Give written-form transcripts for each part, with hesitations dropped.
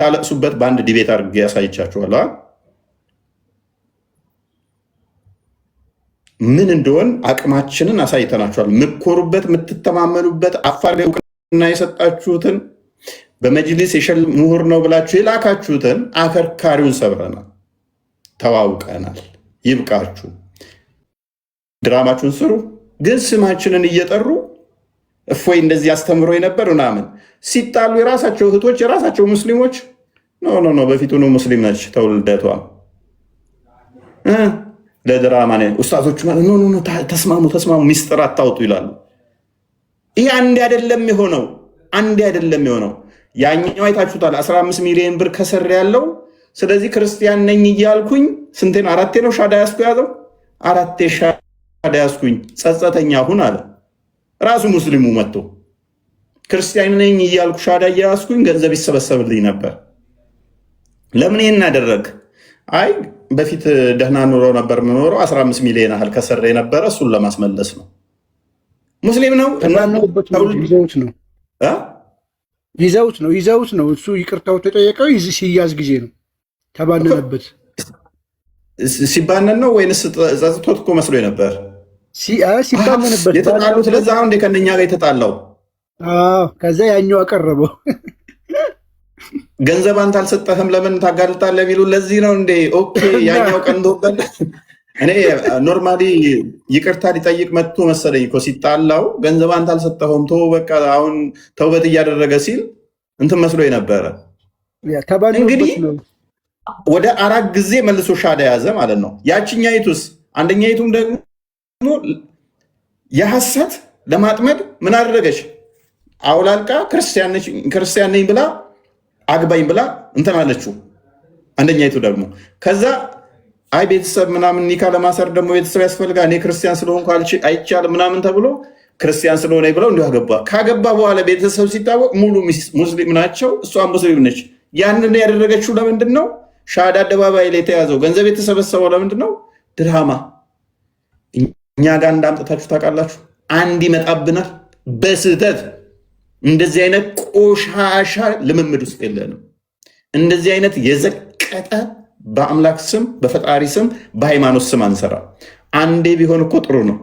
የምታለቅሱበት በአንድ ዲቤት አድርጌ ያሳይቻችኋለሁ። ምን እንደሆን አቅማችንን አሳይተናችኋል። የምትኮሩበት የምትተማመኑበት አፋር ላይ እውቅና የሰጣችሁትን በመጅሊስ የሸል ምሁር ነው ብላችሁ የላካችሁትን አከርካሪውን ሰብረናል፣ ተዋውቀናል። ይብቃችሁ፣ ድራማችሁን ስሩ። ግን ስማችንን እየጠሩ እፎይ እንደዚህ አስተምሮ የነበር ምናምን ሲጣሉ የራሳቸው እህቶች የራሳቸው ሙስሊሞች ኖ በፊቱኑ ሙስሊም ነች ተውልደቷ ለድራማ ኡስታዞቹ ተስማሙ ሚስጥር አታውጡ ይላሉ። ይህ አንድ አይደለም የሆነው ያኛው አይታችሁታል። 15 ሚሊዮን ብር ከስር ያለው ስለዚህ ክርስቲያን ነኝ እያልኩኝ ስንቴን አራቴ ነው ሻዳ ያስኩ ያዘው 4 ሻዳ ያስኩኝ ጸጸተኛ ሁን አለ ራሱ ሙስሊሙ መጥቶ ክርስቲያን ነኝ እያልኩ ሻዳ ያስኩኝ ገንዘብ ይሰበሰብልኝ ነበር። ለምን ይሄን አደረግ? አይ በፊት ደህና ኑሮ ነበር የምኖረው 15 ሚሊዮን ያህል ከሰረ የነበረ እሱን ለማስመለስ ነው። ሙስሊም ነው ይዘውት ነው እሱ ይቅርታው ተጠየቀው ሲያዝ ጊዜ ነው ተባነነበት። ሲባነን ነው ወይንስ ጸጽቶት እኮ መስሎ ነበር ሲባነንበት የተጣሉት። ለዛ ነው እንደ ከነኛ ጋር የተጣላው። ከዛ ያኛው አቀረበው ገንዘብ አንተ አልሰጠህም ለምን ታጋልጣለህ ቢሉ ለዚህ ነው እንዴ? ኦኬ ያኛው ቀንዶበል። እኔ ኖርማሊ ይቅርታ ሊጠይቅ መጥቶ መሰለኝ እኮ ሲጣላው ገንዘብ አንተ አልሰጠኸውም ቶ በቃ አሁን ተውበት እያደረገ ሲል እንትን መስሎ ነበረ። እንግዲህ ወደ 4 ጊዜ መልሶ ሻዳ ያዘ ማለት ነው። ያችኛይቱስ አንደኛይቱም ደግሞ የሐሰት ለማጥመድ ምን አደረገች? አውላልቃ ክርስቲያን ነኝ ብላ አግባኝ ብላ እንትን አለችው። አንደኛይቱ ደግሞ ከዛ አይ ቤተሰብ ምናምን ኒካ ለማሰር ደግሞ ቤተሰብ ያስፈልጋል፣ እኔ ክርስቲያን ስለሆንኩ አይቻልም ምናምን ተብሎ ክርስቲያን ስለሆነ ብለው እንዲሁ አገባ። ካገባ በኋላ ቤተሰብ ሲታወቅ ሙሉ ሙስሊም ናቸው፣ እሷ ሙስሊም ነች። ያንን ያደረገችው ለምንድን ነው? ሻሃዳ አደባባይ ላይ የተያዘው ገንዘብ የተሰበሰበው ለምንድን ነው? ድራማ። እኛ ጋር እንዳምጥታችሁ ታውቃላችሁ? አንድ ይመጣብናል በስህተት። እንደዚህ አይነት ቆሻሻ ልምምድ ውስጥ የለንም። እንደዚህ አይነት የዘቀጠ በአምላክ ስም በፈጣሪ ስም በሃይማኖት ስም አንሰራ። አንዴ ቢሆን እኮ ጥሩ ነው።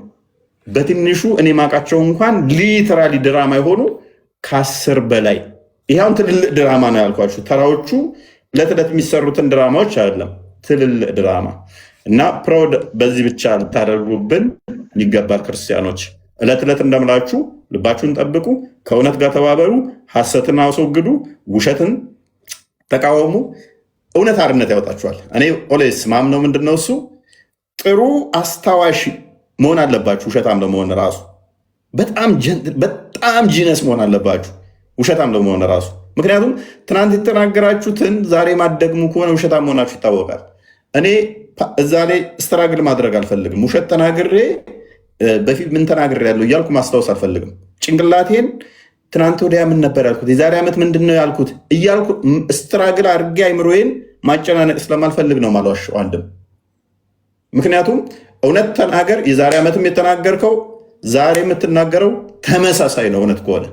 በትንሹ እኔ ማቃቸው እንኳን ሊተራሊ ድራማ የሆኑ ከ10 በላይ ይሄውን ትልልቅ ድራማ ነው ያልኳችሁ። ተራዎቹ ዕለት ዕለት የሚሰሩትን ድራማዎች አይደለም፣ ትልልቅ ድራማ እና ፕራውድ በዚህ ብቻ ልታደርጉብን ይገባል። ክርስቲያኖች ዕለት ዕለት እንደምላችሁ ልባችሁን ጠብቁ፣ ከእውነት ጋር ተባበሩ፣ ሐሰትን አስወግዱ፣ ውሸትን ተቃወሙ። እውነት አርነት ያወጣችኋል። እኔ ኦሌስ ማምነው ምንድነው እሱ ጥሩ አስታዋሽ መሆን አለባችሁ። ውሸታም ለመሆን ራሱ በጣም ጂነስ መሆን አለባችሁ ውሸታም ለመሆን ራሱ። ምክንያቱም ትናንት የተናገራችሁትን ዛሬ ማደግሙ ከሆነ ውሸታም መሆናችሁ ይታወቃል። እኔ እዛ ላይ ስትራግል ማድረግ አልፈልግም። ውሸት ተናግሬ በፊት ምን ተናግሬ ያለው እያልኩ ማስታወስ አልፈልግም። ጭንቅላቴን ትናንት ወዲያ ምን ነበር ያልኩት፣ የዛሬ ዓመት ምንድነው ያልኩት እያልኩ ስትራግል አድርጌ አይምሮዬን ማጨናነቅ ስለማልፈልግ ነው ማልዋሸው አንድም። ምክንያቱም እውነት ተናገር፣ የዛሬ ዓመትም የተናገርከው ዛሬ የምትናገረው ተመሳሳይ ነው እውነት ከሆነ።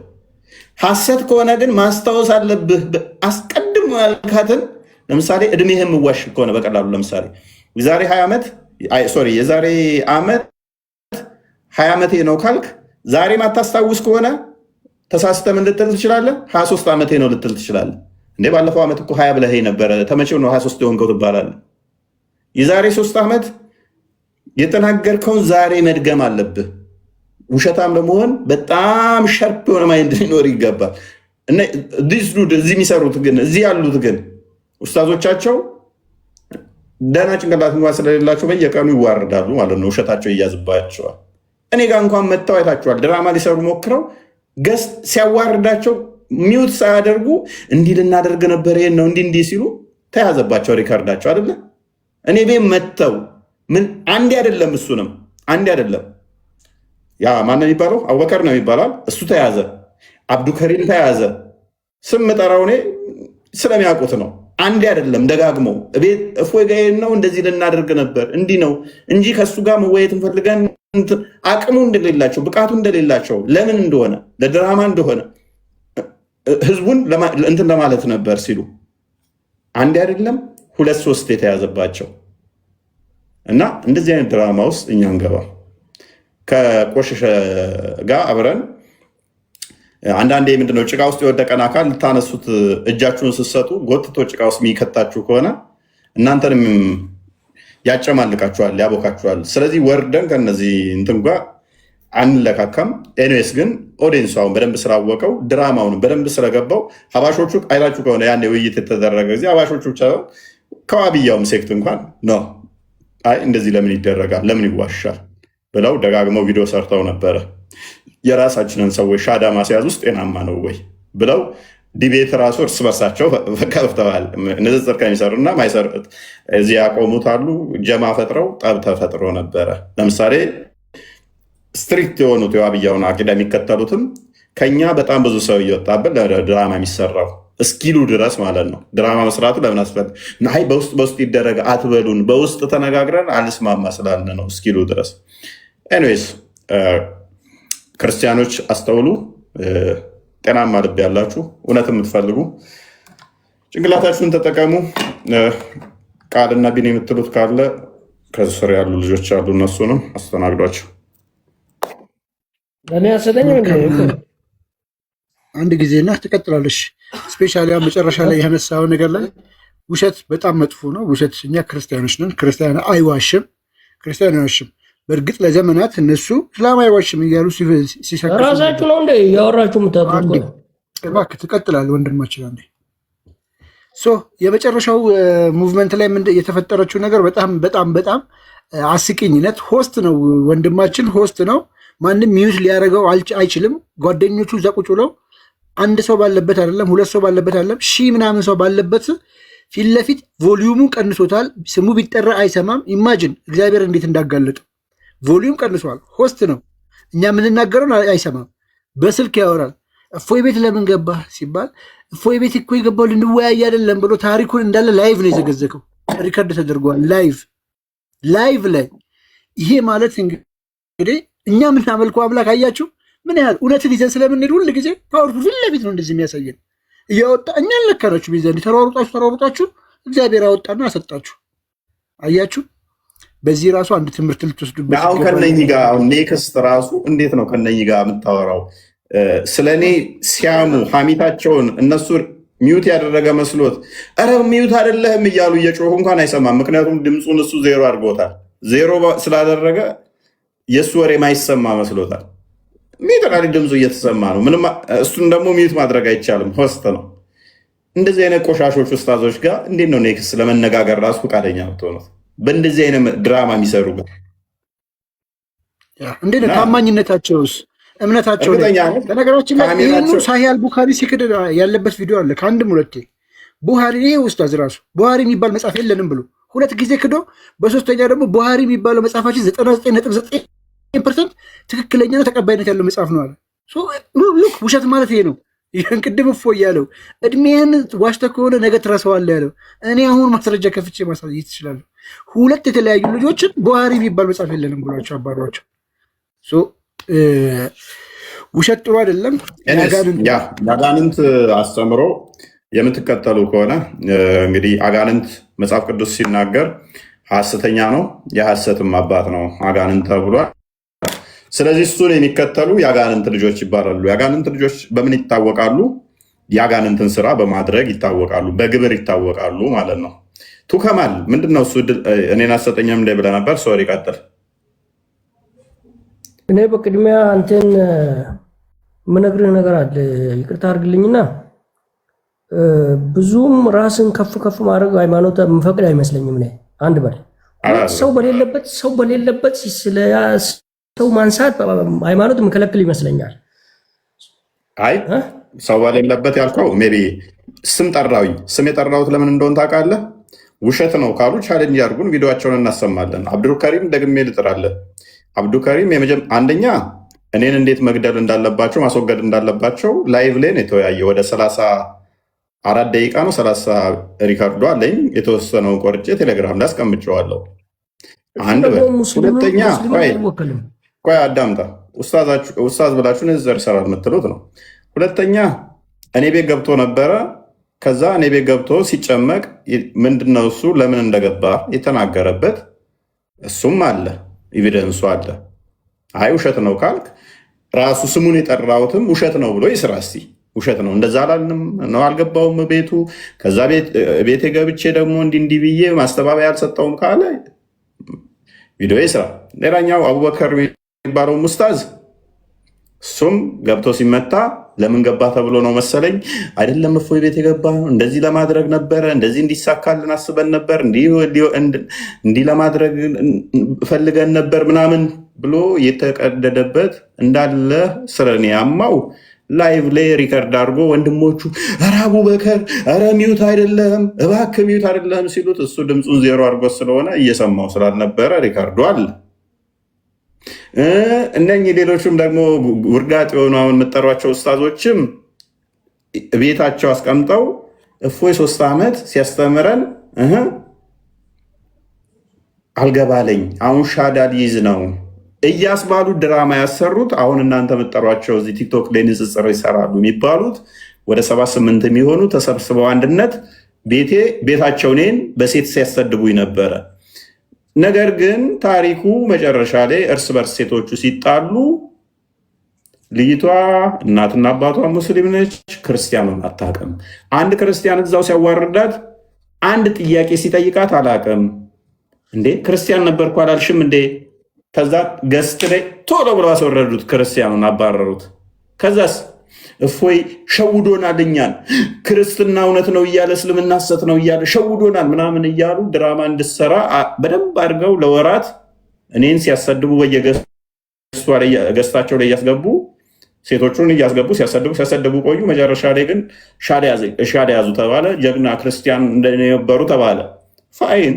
ሐሰት ከሆነ ግን ማስታወስ አለብህ። አስቀድሞ ያልካትን ለምሳሌ እድሜህም ዋሽ ከሆነ በቀላሉ ለምሳሌ የዛሬ 20 ዓመት የዛሬ ዓመት 20 ዓመቴ ነው ካልክ ዛሬ ማታስታውስ ከሆነ ተሳስተ ምን ልትል ትችላለህ? 23 ዓመቴ ነው ልትል ትችላለህ። እንዴ ባለፈው ዓመት እኮ 20 ብለህ ነበረ፣ ተመቼው ነው 23 የሆንከው ትባላለህ። የዛሬ 3 ዓመት የተናገርከውን ዛሬ መድገም አለብህ። ውሸታም ለመሆን በጣም ሸርፕ የሆነ ማይንድ ሊኖር ይገባል። እና እዚህ የሚሰሩት ግን እዚህ ያሉት ግን ኡስታዞቻቸው ደህና ጭንቅላት እንኳን ስለሌላቸው በየቀኑ ይዋርዳሉ ማለት ነው። ውሸታቸው ይያዝባቸዋል። እኔ ጋር እንኳን መጥተው አይታችኋል። ድራማ ሊሰሩ ሞክረው ገስ ሲያዋርዳቸው ሚውት ሳያደርጉ እንዲህ ልናደርግ ነበር ይሄን ነው እንዲህ ሲሉ ተያዘባቸው ሪካርዳቸው አይደለ። እኔ ቤት መጥተው ምን አንዴ አይደለም እሱንም አንዴ አይደለም ያ ማን ነው የሚባለው? አቡበከር ነው የሚባላል። እሱ ተያዘ፣ አብዱከሪም ተያዘ። ስም ጠራው እኔ ስለሚያውቁት ነው። አንዴ አይደለም ደጋግመው እቤት እፎይ ጋር ነው እንደዚህ ልናደርግ ነበር እንዲህ ነው እንጂ ከሱ ጋር መወየት እንፈልገን አቅሙ እንደሌላቸው ብቃቱ እንደሌላቸው ለምን እንደሆነ ለድራማ እንደሆነ ህዝቡን እንትን ለማለት ነበር ሲሉ አንድ አይደለም 2-3 የተያዘባቸው እና እንደዚህ አይነት ድራማ ውስጥ እኛ እንገባ ከቆሸሸ ጋር አብረን አንዳንዴ ምንድነው ጭቃ ውስጥ የወደቀን አካል ልታነሱት እጃችሁን ስትሰጡ ጎትቶ ጭቃ ውስጥ የሚከታችሁ ከሆነ እናንተንም ያጨማልቃችኋል፣ ያቦካችኋል። ስለዚህ ወርደን ከነዚህ እንትን ጋር አንለካካም። ኤኒዌይስ ግን ኦዲየንሷውን በደንብ ስላወቀው ድራማውን በደንብ ስለገባው ሀባሾቹ አይላችሁ ከሆነ ያኔ ውይይት የተደረገ ጊዜ ሀባሾቹ ብቻ ከዋብያውም ሴክት እንኳን ነው አይ እንደዚህ ለምን ይደረጋል ለምን ይዋሻል ብለው ደጋግመው ቪዲዮ ሰርተው ነበረ። የራሳችንን ሰዎች ሻዳ ማስያዝ ውስጥ ጤናማ ነው ወይ ብለው ዲቤት ራሱ እርስ በርሳቸው ከፍተዋል። ንጽጽር ከሚሰሩና ማይሰሩት እዚህ ያቆሙት አሉ። ጀማ ፈጥረው ጠብ ተፈጥሮ ነበረ። ለምሳሌ ስትሪክት የሆኑት የዋብያውን አቂዳ የሚከተሉትም ከኛ በጣም ብዙ ሰው እየወጣብን ለድራማ የሚሰራው እስኪሉ ድረስ ማለት ነው። ድራማ መስራቱ ለምን አስፈል ናይ በውስጥ ይደረግ አትበሉን፣ በውስጥ ተነጋግረን አልስማማ ስላለ ነው እስኪሉ ድረስ። ኤኒዌይስ ክርስቲያኖች አስተውሉ። ጤናማ ልብ ያላችሁ እውነት የምትፈልጉ ጭንቅላታችሁን ተጠቀሙ። ቃልና ቢን የምትሉት ካለ ከስር ያሉ ልጆች አሉ፣ እነሱንም አስተናግዷቸው። አንድ ጊዜና ትቀጥላለሽ። ስፔሻሊ መጨረሻ ላይ ያነሳው ነገር ላይ ውሸት በጣም መጥፎ ነው። ውሸት እኛ ክርስቲያኖች ነን፣ ክርስቲያን አይዋሽም፣ ክርስቲያን አይዋሽም። በእርግጥ ለዘመናት እነሱ እስላም አይዋሽም እያሉ ሲሰክሩ ራሳችሁ ነው እንደ ያወራችሁ የምታውቁት። እባክህ ትቀጥላለህ ወንድማችን። አንዴ የመጨረሻው ሙቭመንት ላይ የተፈጠረችው ነገር በጣም በጣም በጣም አስቂኝነት። ሆስት ነው ወንድማችን፣ ሆስት ነው። ማንም ሚዩት ሊያደርገው አይችልም። ጓደኞቹ እዛ ቁጭ ብለው አንድ ሰው ባለበት አይደለም፣ ሁለት ሰው ባለበት አይደለም፣ ሺህ ምናምን ሰው ባለበት ፊት ለፊት ቮሊዩሙን ቀንሶታል። ስሙ ቢጠራ አይሰማም። ኢማጅን እግዚአብሔር እንዴት እንዳጋለጠው። ቮሊዩም ቀንሷል። ሆስት ነው። እኛ የምንናገረውን አይሰማም። በስልክ ያወራል። እፎይ ቤት ለምን ገባ ሲባል እፎይ ቤት እኮ የገባው ልንወያይ አይደለም ብሎ ታሪኩን እንዳለ ላይቭ ነው የዘገዘከው። ሪከርድ ተደርጓል ላይቭ ላይ። ይሄ ማለት እንግዲህ እኛ የምናመልከው አምላክ አያችሁ ምን ያህል እውነትን ይዘን ስለምንሄድ ሁል ጊዜ ፓወርፉል ፊት ለፊት ነው እንደዚህ የሚያሳየን። እያወጣ እኛ ለካናችሁ ቢዘን ተሯሩጣችሁ እግዚአብሔር አወጣና አሰጣችሁ። አያችሁ በዚህ ራሱ አንድ ትምህርት ልትወስዱበት። አሁን ከነኚህ ጋር አሁን ኔክስት ራሱ እንዴት ነው ከነኚህ ጋር የምታወራው? ስለኔ ሲያሙ ሀሚታቸውን እነሱ ሚዩት ያደረገ መስሎት ኧረ ሚዩት አይደለህም እያሉ እየጮሁ እንኳን አይሰማም። ምክንያቱም ድምፁን እሱ ዜሮ አድርጎታል። ዜሮ ስላደረገ የእሱ ወሬ ማይሰማ መስሎታል። ሊተራሊ ድምፁ እየተሰማ ነው። ምንም እሱን ደግሞ ሚዩት ማድረግ አይቻልም። ሆስት ነው። እንደዚህ አይነት ቆሻሾች ውስታዞች ጋር እንዴት ነው ኔክስት ለመነጋገር ራሱ ፈቃደኛ ብትሆኑት? በእንደዚህ አይነት ድራማ የሚሰሩ ጋር እንዴት ነው ታማኝነታቸውስ? እምነታቸው በነገራችን ላይ ይህኑ ሳሂህ አልቡኻሪ ሲክድ ያለበት ቪዲዮ አለ ከአንድም ሁለቴ። ቡሃሪ ይሄ ኡስታዝ ራሱ ቡሃሪ የሚባል መጽሐፍ የለንም ብሎ 2 ጊዜ ክዶ፣ በሶስተኛ ደግሞ ቡሃሪ የሚባለው መጽሐፋችን 99.9% ትክክለኛና ተቀባይነት ያለው መጽሐፍ ነው አለ። ሉክ ውሸት ማለት ይሄ ነው። ይህን ቅድም እፎይ ያለው እድሜህን ዋሽተህ ከሆነ ነገ ትረሳዋለህ ያለው። እኔ አሁን ማስረጃ ከፍቼ ማሳየት እችላለሁ። 2 የተለያዩ ልጆችን ቡሃሪ የሚባል መጽሐፍ የለንም ብሏቸው አባሯቸው። ውሸት ጥሩ አይደለም። የአጋንንት አስተምሮ የምትከተሉ ከሆነ እንግዲህ አጋንንት መጽሐፍ ቅዱስ ሲናገር ሐሰተኛ ነው የሐሰትም አባት ነው አጋንንት ተብሏል። ስለዚህ እሱን የሚከተሉ የአጋንንት ልጆች ይባላሉ። የአጋንንት ልጆች በምን ይታወቃሉ? የአጋንንትን ስራ በማድረግ ይታወቃሉ፣ በግብር ይታወቃሉ ማለት ነው። ቱከማል ምንድነው እሱ? እኔን አሰጠኛም እንደ ብለህ ነበር። ሶሪ ቀጥል። እኔ በቅድሚያ አንተን የምነግርህ ነገር አለ። ይቅርታ አድርግልኝና ብዙም ራስን ከፍ ከፍ ማድረግ ሃይማኖት የምፈቅድ አይመስለኝም። እኔ አንድ በል ሰው በሌለበት ስለ ሰው ማንሳት ሃይማኖት የምከለክል ይመስለኛል። አይ ሰው በሌለበት ያልከው ሜይ ቢ ስም ጠራዊ ስም የጠራሁት ለምን እንደሆነ ታውቃለህ? ውሸት ነው ካሉ ቻሌንጅ ያድርጉን፣ ቪዲዮቸውን እናሰማለን። አብዱልከሪም ደግሜ ልጥራለን። አብዱልከሪም አንደኛ እኔን እንዴት መግደል እንዳለባቸው ማስወገድ እንዳለባቸው ላይቭ ላይ ነው የተወያየ። ወደ 34 ደቂቃ ነው 30 ሪካርዶ አለኝ። የተወሰነውን ቆርጬ ቴሌግራም ላይ አስቀምጨዋለሁ። አንድ ሁለተኛ ቆይ አዳምጣ። ኡስታዝ ብላችሁ ነዘር ይሰራል የምትሉት ነው። ሁለተኛ እኔ ቤት ገብቶ ነበረ ከዛ እኔ ቤት ገብቶ ሲጨመቅ ምንድነው እሱ ለምን እንደገባ የተናገረበት እሱም አለ፣ ኤቪደንሱ አለ። አይ ውሸት ነው ካልክ ራሱ ስሙን የጠራሁትም ውሸት ነው ብሎ ይስራ እስቲ። ውሸት ነው እንደዛ አላልንም ነው አልገባውም ቤቱ። ከዛ ቤቴ ገብቼ ደግሞ እንዲህ ብዬ ማስተባበያ አልሰጠውም ካለ ቪዲዮ ይስራ። ሌላኛው አቡበከር የሚባለው ሙስታዝ እሱም ገብቶ ሲመታ ለምን ገባ ተብሎ ነው መሰለኝ። አይደለም እፎይ ቤት የገባ እንደዚህ ለማድረግ ነበረ፣ እንደዚህ እንዲሳካልን አስበን ነበር፣ እንዲህ ለማድረግ ፈልገን ነበር ምናምን ብሎ የተቀደደበት እንዳለ ስለኔ ያማው ላይቭ ላይ ሪከርድ አድርጎ ወንድሞቹ ኧረ አቡበከር ኧረ ሚዩት አይደለም እባክህ ሚዩት አይደለም ሲሉት እሱ ድምፁን ዜሮ አድርጎ ስለሆነ እየሰማው ስላልነበረ ሪከርዱ አለ። እነኚህ ሌሎችም ደግሞ ውርጋጥ የሆኑ አሁን የምጠሯቸው ኡስታዞችም ቤታቸው አስቀምጠው እፎይ 3 ዓመት ሲያስተምረን አልገባለኝ አሁን ሻዳ ሊይዝ ነው እያስባሉ ድራማ ያሰሩት አሁን እናንተ የምጠሯቸው እዚህ ቲክቶክ ላይ ንጽጽር ይሰራሉ የሚባሉት ወደ 78 የሚሆኑ ተሰብስበው አንድነት ቤታቸው እኔን በሴት ሲያሰድቡኝ ነበረ። ነገር ግን ታሪኩ መጨረሻ ላይ እርስ በርስ ሴቶቹ ሲጣሉ ልይቷ እናትና አባቷ ሙስሊም ነች፣ ክርስቲያኑን አታውቅም። አንድ ክርስቲያን እዛው ሲያዋርዳት አንድ ጥያቄ ሲጠይቃት አላውቅም እንዴ ክርስቲያን ነበርኩ አላልሽም እንዴ? ከዛ ገስት ላይ ቶሎ ብለው አስወረዱት፣ ክርስቲያኑን አባረሩት። ከዛስ እፎይ ሸውዶናል፣ እኛን ክርስትና እውነት ነው እያለ እስልምና ሐሰት ነው እያለ ሸውዶናል ምናምን እያሉ ድራማ እንድሰራ በደንብ አድርገው ለወራት እኔን ሲያሰድቡ በየገስታቸው ላይ እያስገቡ ሴቶቹን እያስገቡ ሲያሰድቡ ቆዩ። መጨረሻ ላይ ግን ሻዳ ያዙ ተባለ። ጀግና ክርስቲያን እንደነበሩ ተባለ። ፋይን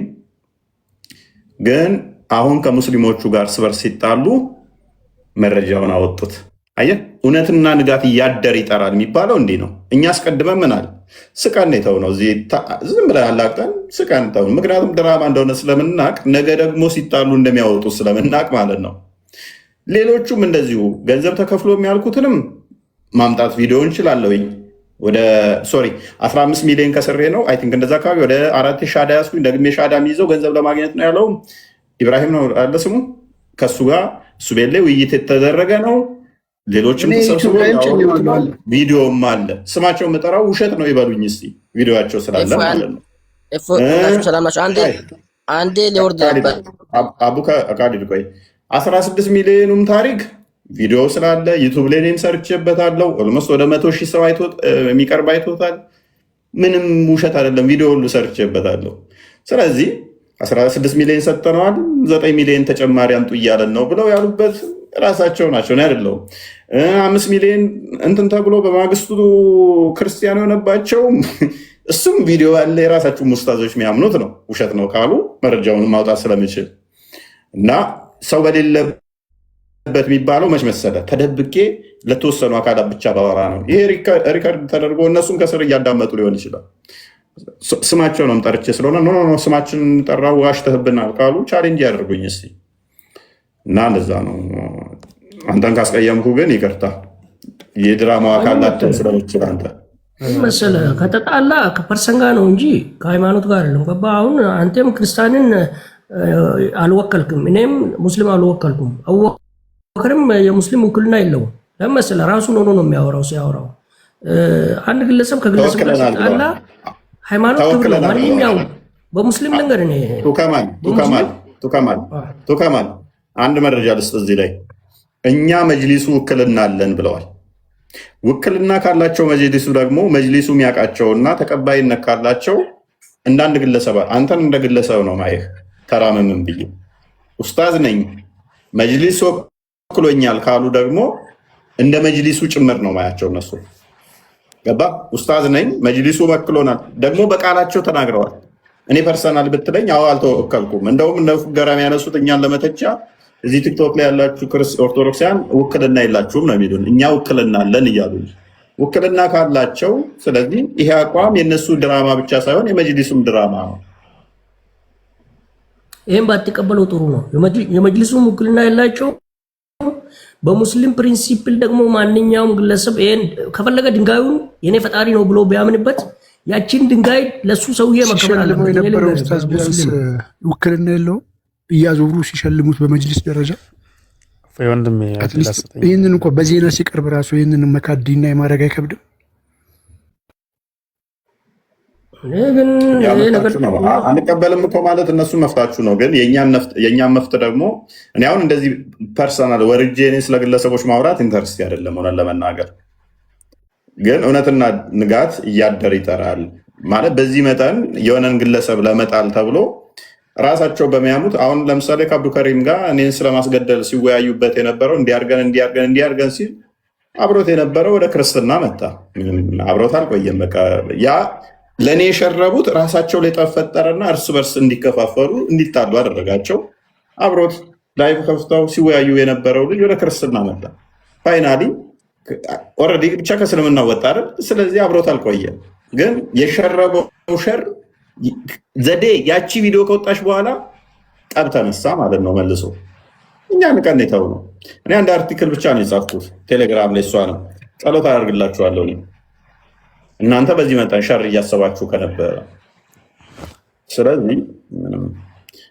ግን አሁን ከሙስሊሞቹ ጋር ስበር ሲጣሉ መረጃውን አወጡት። አየህ፣ እውነትና ንጋት እያደር ይጠራል የሚባለው እንዲህ ነው። እኛ አስቀድመን ምናል ስቀን የተው ነው ዝም ብለን አላቅጠን ስቀን ተው። ምክንያቱም ድራማ እንደሆነ ስለምናቅ ነገ ደግሞ ሲጣሉ እንደሚያወጡ ስለምናቅ ማለት ነው። ሌሎቹም እንደዚሁ ገንዘብ ተከፍሎ የሚያልኩትንም ማምጣት ቪዲዮ እንችላለሁኝ። ወደ 15 ሚሊዮን ከስሬ ነው አይ ቲንክ እንደዛ አካባቢ ወደ 4 ሻዳ ያስኩኝ። ደግሜ ሻዳ የሚይዘው ገንዘብ ለማግኘት ነው ያለው ኢብራሂም ነው አለ ስሙ። ከሱ ጋር እሱ ቤት ላይ ውይይት የተደረገ ነው። ሌሎችም ተሰብስበው ቪዲዮም አለ። ስማቸው የምጠራው ውሸት ነው ይበሉኝ እስኪ ቪዲዮቸው ስላለ ማለት ነው። አንዴ ሊወርድ ነበር አቡካ አቃዲድ ቆይ 16 ሚሊዮኑም ታሪክ ቪዲዮ ስላለ ዩቱብ ላይ እኔም ሰርቼበታለሁ። ኦልሞስት ወደ 100 ሺህ ሰው የሚቀርብ አይቶታል። ምንም ውሸት አይደለም። ቪዲዮ ሁሉ ሰርቼበታለሁ። ስለዚህ 16 ሚሊዮን ሰጠነዋል፣ 9 ሚሊዮን ተጨማሪ አምጡ እያለን ነው ብለው ያሉበት ራሳቸው ናቸው። እኔ አይደለሁም። 5 ሚሊዮን እንትን ተብሎ በማግስቱ ክርስቲያን የሆነባቸው እሱም ቪዲዮ ያለ የራሳቸው ሙስታዞች የሚያምኑት ነው። ውሸት ነው ካሉ መረጃውን ማውጣት ስለምችል እና ሰው በሌለበት የሚባለው መች መሰለ ተደብቄ ለተወሰኑ አካላት ብቻ ባወራ ነው። ይሄ ሪከርድ ተደርጎ እነሱም ከስር እያዳመጡ ሊሆን ይችላል። ስማቸው ነው ጠርቼ ስለሆነ ኖ ስማችን ጠራው ዋሽተህብናል ካሉ ቻሌንጅ ያደርጉኝ እስኪ እና እንደዛ ነው። አንተን ካስቀየምኩ ግን ይቅርታ። የድራማው አካላትን ስለምችል አንተ መሰለህ ከተጣላ ከፐርሰን ጋር ነው እንጂ ከሃይማኖት ጋር አይደለም። ገባ? አሁን አንተም ክርስቲያንን አልወከልክም፣ እኔም ሙስሊም አልወከልኩም። አቡበክርም የሙስሊም ውክልና የለውም። ለምን መሰለህ ራሱን ሆኖ ነው የሚያወራው። ሲያወራው አንድ ግለሰብ ከግለሰብ ጋር ሲጣላ ሃይማኖት ክብር ነው። ማንኛውም በሙስሊም ልንገር እኔ ቱከማል አንድ መረጃ ልስጥ እዚህ ላይ እኛ መጅሊሱ ውክልና አለን ብለዋል። ውክልና ካላቸው መጅሊሱ ደግሞ መጅሊሱ የሚያውቃቸውና ተቀባይነት ካላቸው እንዳንድ ግለሰብ አንተን እንደ ግለሰብ ነው ማየህ። ተራምምን ብዬ ኡስታዝ ነኝ መጅሊሱ ወክሎኛል ካሉ ደግሞ እንደ መጅሊሱ ጭምር ነው ማያቸው እነሱ። ገባ? ኡስታዝ ነኝ መጅሊሱ ወክሎናል ደግሞ በቃላቸው ተናግረዋል። እኔ ፐርሰናል ብትለኝ አዎ አልተወከልኩም። እንደውም እነ ፉገራ የሚያነሱት እኛን ለመተቻ እዚህ ቲክቶክ ላይ ያላችሁ ኦርቶዶክሳውያን ውክልና የላችሁም ነው የሚሉን። እኛ ውክልና አለን እያሉ ውክልና ካላቸው፣ ስለዚህ ይሄ አቋም የእነሱ ድራማ ብቻ ሳይሆን የመጅሊሱም ድራማ ነው። ይህም ባትቀበለው ጥሩ ነው። የመጅሊሱም ውክልና የላቸው። በሙስሊም ፕሪንሲፕል ደግሞ ማንኛውም ግለሰብ ይሄን ከፈለገ ድንጋዩን የኔ ፈጣሪ ነው ብሎ ቢያምንበት ያቺን ድንጋይ ለሱ ሰውዬ መከበር አለበት። የነበረው ኡስታዝ ቢያንስ ውክልና የለውም እያዞሩ ሲሸልሙት በመጅሊስ ደረጃ ይህንን እንኳ በዜና ሲቀርብ ራሱ ይህንን መካዲና የማድረግ አይከብድም? አንቀበልም እኮ ማለት እነሱ መፍታችሁ ነው። ግን የእኛን መፍት ደግሞ እኔ አሁን እንደዚህ ፐርሰናል ወርጄ እኔ ስለ ግለሰቦች ማውራት ኢንተርስቲ አይደለም። ሆነን ለመናገር ግን እውነትና ንጋት እያደር ይጠራል ማለት በዚህ መጠን የሆነን ግለሰብ ለመጣል ተብሎ ራሳቸው በሚያሙት አሁን ለምሳሌ ከአብዱ ከሪም ጋር እኔን ስለማስገደል ሲወያዩበት የነበረው እንዲያርገን ሲል አብሮት የነበረው ወደ ክርስትና መጣ። አብሮት አልቆየም። በቃ ያ ለእኔ የሸረቡት ራሳቸው ላይ ጠብ ፈጠረና እርስ በርስ እንዲከፋፈሉ እንዲጣሉ አደረጋቸው። አብሮት ላይቭ ከፍተው ሲወያዩ የነበረው ልጅ ወደ ክርስትና መጣ። ፋይናሊ ኦልሬዲ ብቻ ከእስልምና ወጣ አይደል? ስለዚህ አብሮት አልቆየም። ግን የሸረበው ሸር ዘዴ ያቺ ቪዲዮ ከወጣች በኋላ ጠብ ተነሳ ማለት ነው። መልሶ እኛ ንቀኔታው ነው። እኔ አንድ አርቲክል ብቻ ነው የጻፍኩት ቴሌግራም ላይ፣ እሷ ነው ጸሎት አደርግላችኋለሁ። እናንተ በዚህ መጠን ሸር እያሰባችሁ ከነበረ ስለዚህ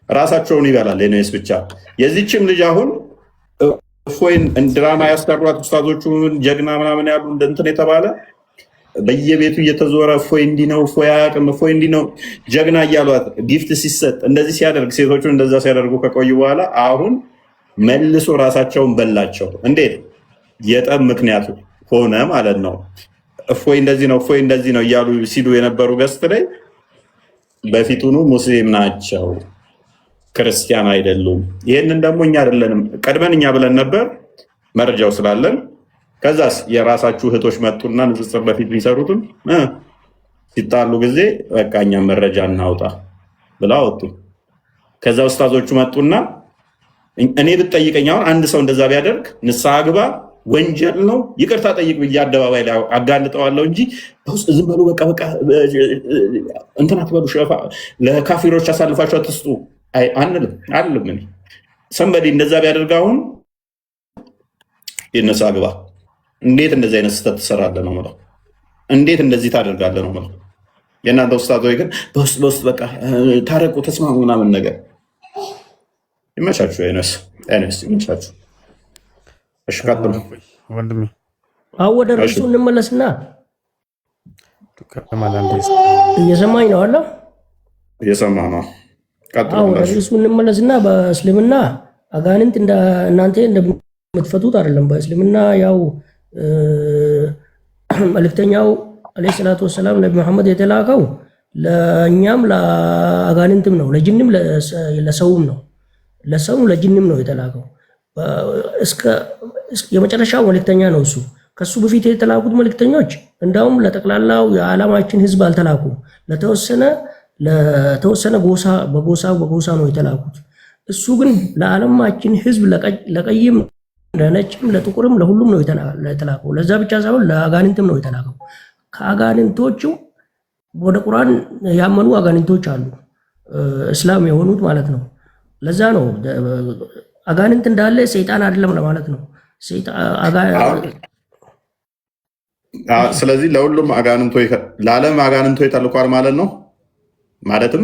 ራሳቸውን ይበላል። ኔስ ብቻ የዚችም ልጅ አሁን እፎይን ድራማ ያስቀሯት ኡስታዞቹ ጀግና ምናምን ያሉ እንትን የተባለ በየቤቱ እየተዞረ እፎይ እንዲህ ነው፣ እፎይ አያውቅም፣ እፎይ እንዲህ ነው ጀግና እያሏት ጊፍት ሲሰጥ እንደዚህ ሲያደርግ ሴቶቹን እንደዛ ሲያደርጉ ከቆዩ በኋላ አሁን መልሶ ራሳቸውን በላቸው። እንዴት የጠብ ምክንያቱ ሆነ ማለት ነው። እፎይ እንደዚህ ነው፣ እፎይ እንደዚህ ነው እያሉ ሲሉ የነበሩ ገስት ላይ በፊቱኑ ሙስሊም ናቸው ክርስቲያን አይደሉም። ይህንን ደግሞ እኛ አይደለንም ቀድመን እኛ ብለን ነበር መረጃው ስላለን። ከዛስ የራሳችሁ እህቶች መጡና ንጽጽር በፊት ቢሰሩትም ሲጣሉ ጊዜ በቃ እኛ መረጃ እናውጣ ብላ ወጡ። ከዛ ኡስታዞቹ መጡና እኔ ብትጠይቀኝ አሁን አንድ ሰው እንደዛ ቢያደርግ ንስሐ ግባ ወንጀል ነው ይቅርታ ጠይቅ ብዬ አደባባይ ላይ አጋልጠዋለሁ እንጂ ዝም በሉ በቃ እንትን አትበሉ፣ ለካፊሮች አሳልፋችሁ አትስጡ አንልም አልልም። ሰንበዴ እንደዛ ቢያደርግ አሁን ንስሐ ግባ። እንዴት እንደዚህ አይነት ስህተት ትሰራለህ ነው የምለው። እንዴት እንደዚህ ታደርጋለህ ነው የምለው። የእናንተ ኡስታዞች ግን በውስጥ በቃ ታረቁ፣ ተስማሙ ምናምን ነገር። ይመቻችሁ፣ አይነስ ይመቻችሁ። እሺ ቀጥሉ ወንድሜ። አሁን ወደ ርዕሱ እንመለስና እየሰማኝ ነው አለ እየሰማ ነው። ቀጥሉ። ወደ ርዕሱ እንመለስና በእስልምና አጋንንት እናንተ እንደምትፈቱት አይደለም። በእስልምና ያው መልእክተኛው አለይሂ ሰላቱ ወሰላም ነብዩ መሐመድ የተላከው ለእኛም ለአጋንንትም ነው፣ ለጅንም ለሰውም ነው። ለሰውም ለጅንም ነው የተላከው። እስከ የመጨረሻው መልእክተኛ ነው እሱ። ከሱ በፊት የተላኩት መልእክተኞች እንዳውም ለጠቅላላው የዓለማችን ህዝብ አልተላኩም። ለተወሰነ በጎሳ ነው የተላኩት። እሱ ግን ለዓለማችን ህዝብ ለቀይም ለነጭም ለጥቁርም ለሁሉም ነው የተላከው። ለዛ ብቻ ሳይሆን ለአጋንንትም ነው የተላከው። ከአጋንንቶቹ ወደ ቁርአን ያመኑ አጋንንቶች አሉ፣ እስላም የሆኑት ማለት ነው። ለዛ ነው አጋንንት እንዳለ ሰይጣን አይደለም ለማለት ነው። ስለዚህ ለሁሉም ለዓለም አጋንንቶች ተልኳል ማለት ነው። ማለትም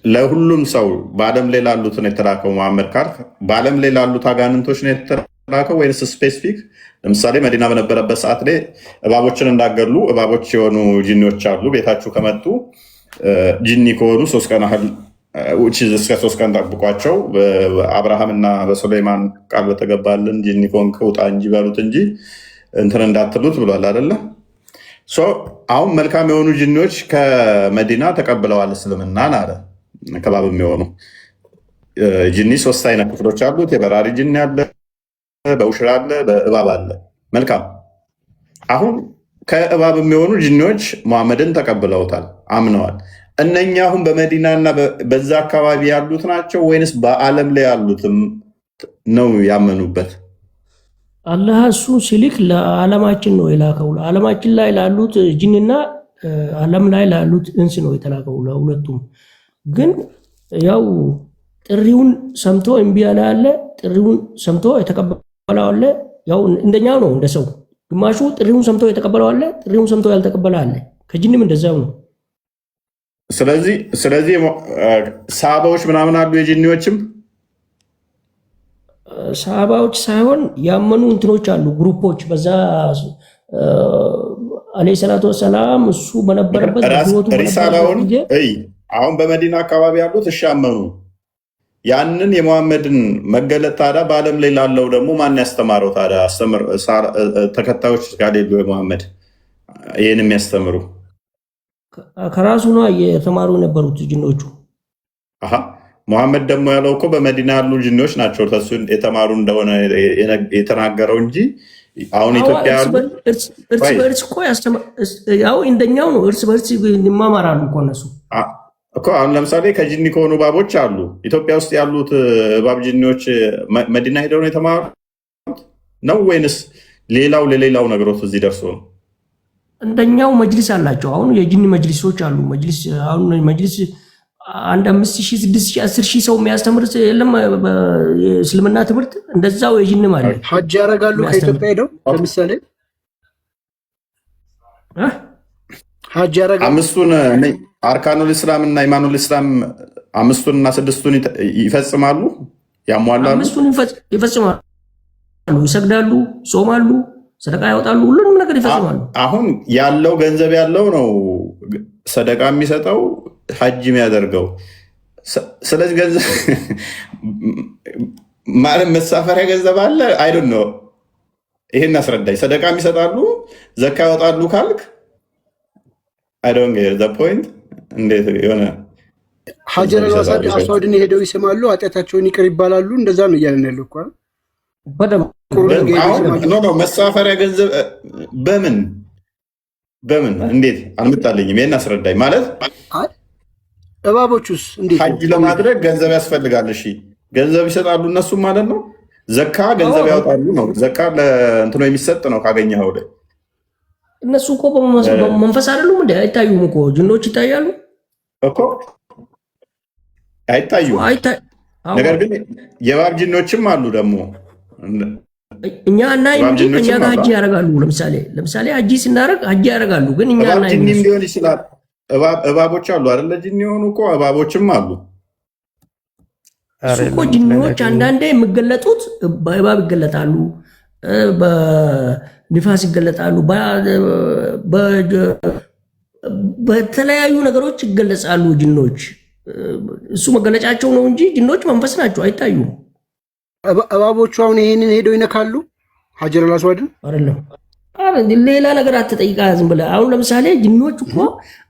ለሁሉም ሰው በዓለም ላይ ላሉት ነው የተላከው። መሐመድ ካልክ በዓለም ላይ ላሉት አጋንንቶች ነው የተላከው ወይስ ስፔሲፊክ? ለምሳሌ መዲና በነበረበት ሰዓት ላይ እባቦችን እንዳገሉ እባቦች የሆኑ ጂኒዎች አሉ። ቤታችሁ ከመጡ ጂኒ ከሆኑ 3 ቀን ያህል እስከ 3 ቀን ጠብቋቸው። በአብርሃምና በሱሌይማን ቃል በተገባልን ጂኒ ከሆንክ ውጣ እንጂ በሉት እንጂ እንትን እንዳትሉት ብሏል አይደለ? አሁን መልካም የሆኑ ጂኒዎች ከመዲና ተቀብለዋል እስልምናን አለ። ከባብ የሚሆኑ ጂኒ 3 አይነት ክፍሎች አሉት። የበራሪ ጂኒ አለ፣ በውሽራ አለ፣ በእባብ አለ። መልካም። አሁን ከእባብ የሚሆኑ ጂኒዎች መሐመድን ተቀብለውታል፣ አምነዋል። እነኛ አሁን በመዲና እና በዛ አካባቢ ያሉት ናቸው ወይንስ በዓለም ላይ ያሉትም ነው ያመኑበት? አላህ እሱን ሲልክ ለዓለማችን ነው የላከው። ለዓለማችን ላይ ላሉት ጂንና ዓለም ላይ ላሉት እንስ ነው የተላከው ለሁለቱም። ግን ያው ጥሪውን ሰምቶ እምቢ ያለ አለ፣ ጥሪውን ሰምቶ የተቀበለው አለ። ያው እንደኛው ነው እንደ ሰው። ግማሹ ጥሪውን ሰምቶ የተቀበለው አለ፣ ጥሪውን ሰምቶ ያልተቀበለ አለ። ከጅንም እንደዛው ነው። ስለዚህ ሳባዎች ምናምን አሉ የጂኒዎችም ሳባዎች ሳይሆን ያመኑ እንትኖች አሉ ግሩፖች። በዛ አለይሂ ሰላቱ ወሰላም እሱ በነበረበት ሪሳላውን አሁን በመዲና አካባቢ ያሉት እሺ አመኑ። ያንን የመሐመድን መገለጥ ታዲያ በዓለም ላይ ላለው ደግሞ ማን ያስተማረው ታዲያ? ተከታዮች ካሌሉ የመሐመድ ይህን የሚያስተምሩ ከራሱ ነው የተማሩ የነበሩት ጅኖቹ። መሐመድ ደግሞ ያለው እኮ በመዲና ያሉ ጅኖች ናቸው ተሱ የተማሩ እንደሆነ የተናገረው እንጂ አሁን ኢትዮጵያ ያሉ እርስ በርስ እኮ ያው እንደኛው ነው። እርስ በርስ ይማማራሉ እኮ እነሱ እኮ። አሁን ለምሳሌ ከጅኒ ከሆኑ እባቦች አሉ ኢትዮጵያ ውስጥ ያሉት እባብ ጅኒዎች መዲና ሄደው ነው የተማሩት ነው ወይንስ ሌላው ለሌላው ነገሮች እዚህ ደርሶ ነው? እንደኛው መጅሊስ አላቸው። አሁን የጅኒ መጅሊሶች አሉ። መጅሊስ አንድ 5,000 6,000 10,000 ሰው የሚያስተምር የለም። የእስልምና ትምህርት እንደዛው የጅኒ ማለት ሐጅ ያደርጋሉ ከኢትዮጵያ ሄደው ለምሳሌ ሐጅ ያደርጋሉ። አምስቱን አርካኑል ኢስላም እና ኢማኑል ኢስላም 5ቱን እና 6ቱን ይፈጽማሉ፣ ያሟላሉ። 5ቱን ይፈጽማሉ፣ ይሰግዳሉ፣ ጾማሉ፣ ሰደቃ ያወጣሉ፣ ሁሉንም ነገር ይፈጽማሉ። አሁን ያለው ገንዘብ ያለው ነው ሰደቃ የሚሰጠው ሐጅ የሚያደርገው። ስለዚህ ገንዘብ ማለት መሳፈሪያ ገንዘብ አለ አይደል ነው። ይሄን አስረዳኝ። ሰደቃ የሚሰጣሉ ዘካ ያወጣሉ ካልክ አይ ዶንት ጌት ዘ ፖይንት። እንዴት የሆነ ሀጀር አስዋድን ሄደው ይስማሉ፣ ኃጢአታቸውን ይቅር ይባላሉ። እንደዛ ነው እያለን ያለው እኮ መሳፈሪያ ገንዘብ በምን እንዴት አልመጣልኝም። ይሄን አስረዳኝ። ማለት እባቦቹስ እንዴት ሐጅ ለማድረግ ገንዘብ ያስፈልጋል። እሺ ገንዘብ ይሰጣሉ እነሱም ማለት ነው። ዘካ ገንዘብ ያወጣሉ ነው። ዘካ ለእንትኖ የሚሰጥ ነው ካገኘኸው ላይ። እነሱ እኮ በመንፈስ አይደሉም እንዴ? አይታዩም እኮ ጅኖች ይታያሉ እኮ አይታዩም። ነገር ግን የእባብ ጅኖችም አሉ ደግሞ እኛ እናይም እንጂ እኛ ጋር ሐጅ ያደርጋሉ። ለምሳሌ ሐጅ ስናደርግ ሐጅ ያደርጋሉ፣ ግን እኛ እናይም። ጅኒም ሊሆን ይችላል። እባቦች አሉ አይደለ? ጅኒ የሆኑ እኮ እባቦችም አሉ እኮ። ጅኒዎች አንዳንዴ የሚገለጡት በእባብ ይገለጣሉ፣ በንፋስ ይገለጣሉ፣ በተለያዩ ነገሮች ይገለጻሉ ጅኖች። እሱ መገለጫቸው ነው እንጂ ጅኖች መንፈስ ናቸው፣ አይታዩም። እባቦቹ አሁን ይሄንን ሄደው ይነካሉ ሀጀር አስዋድን አይደለም። ሌላ ነገር አትጠይቃ ዝም ብለህ። አሁን ለምሳሌ ጅኖች እኮ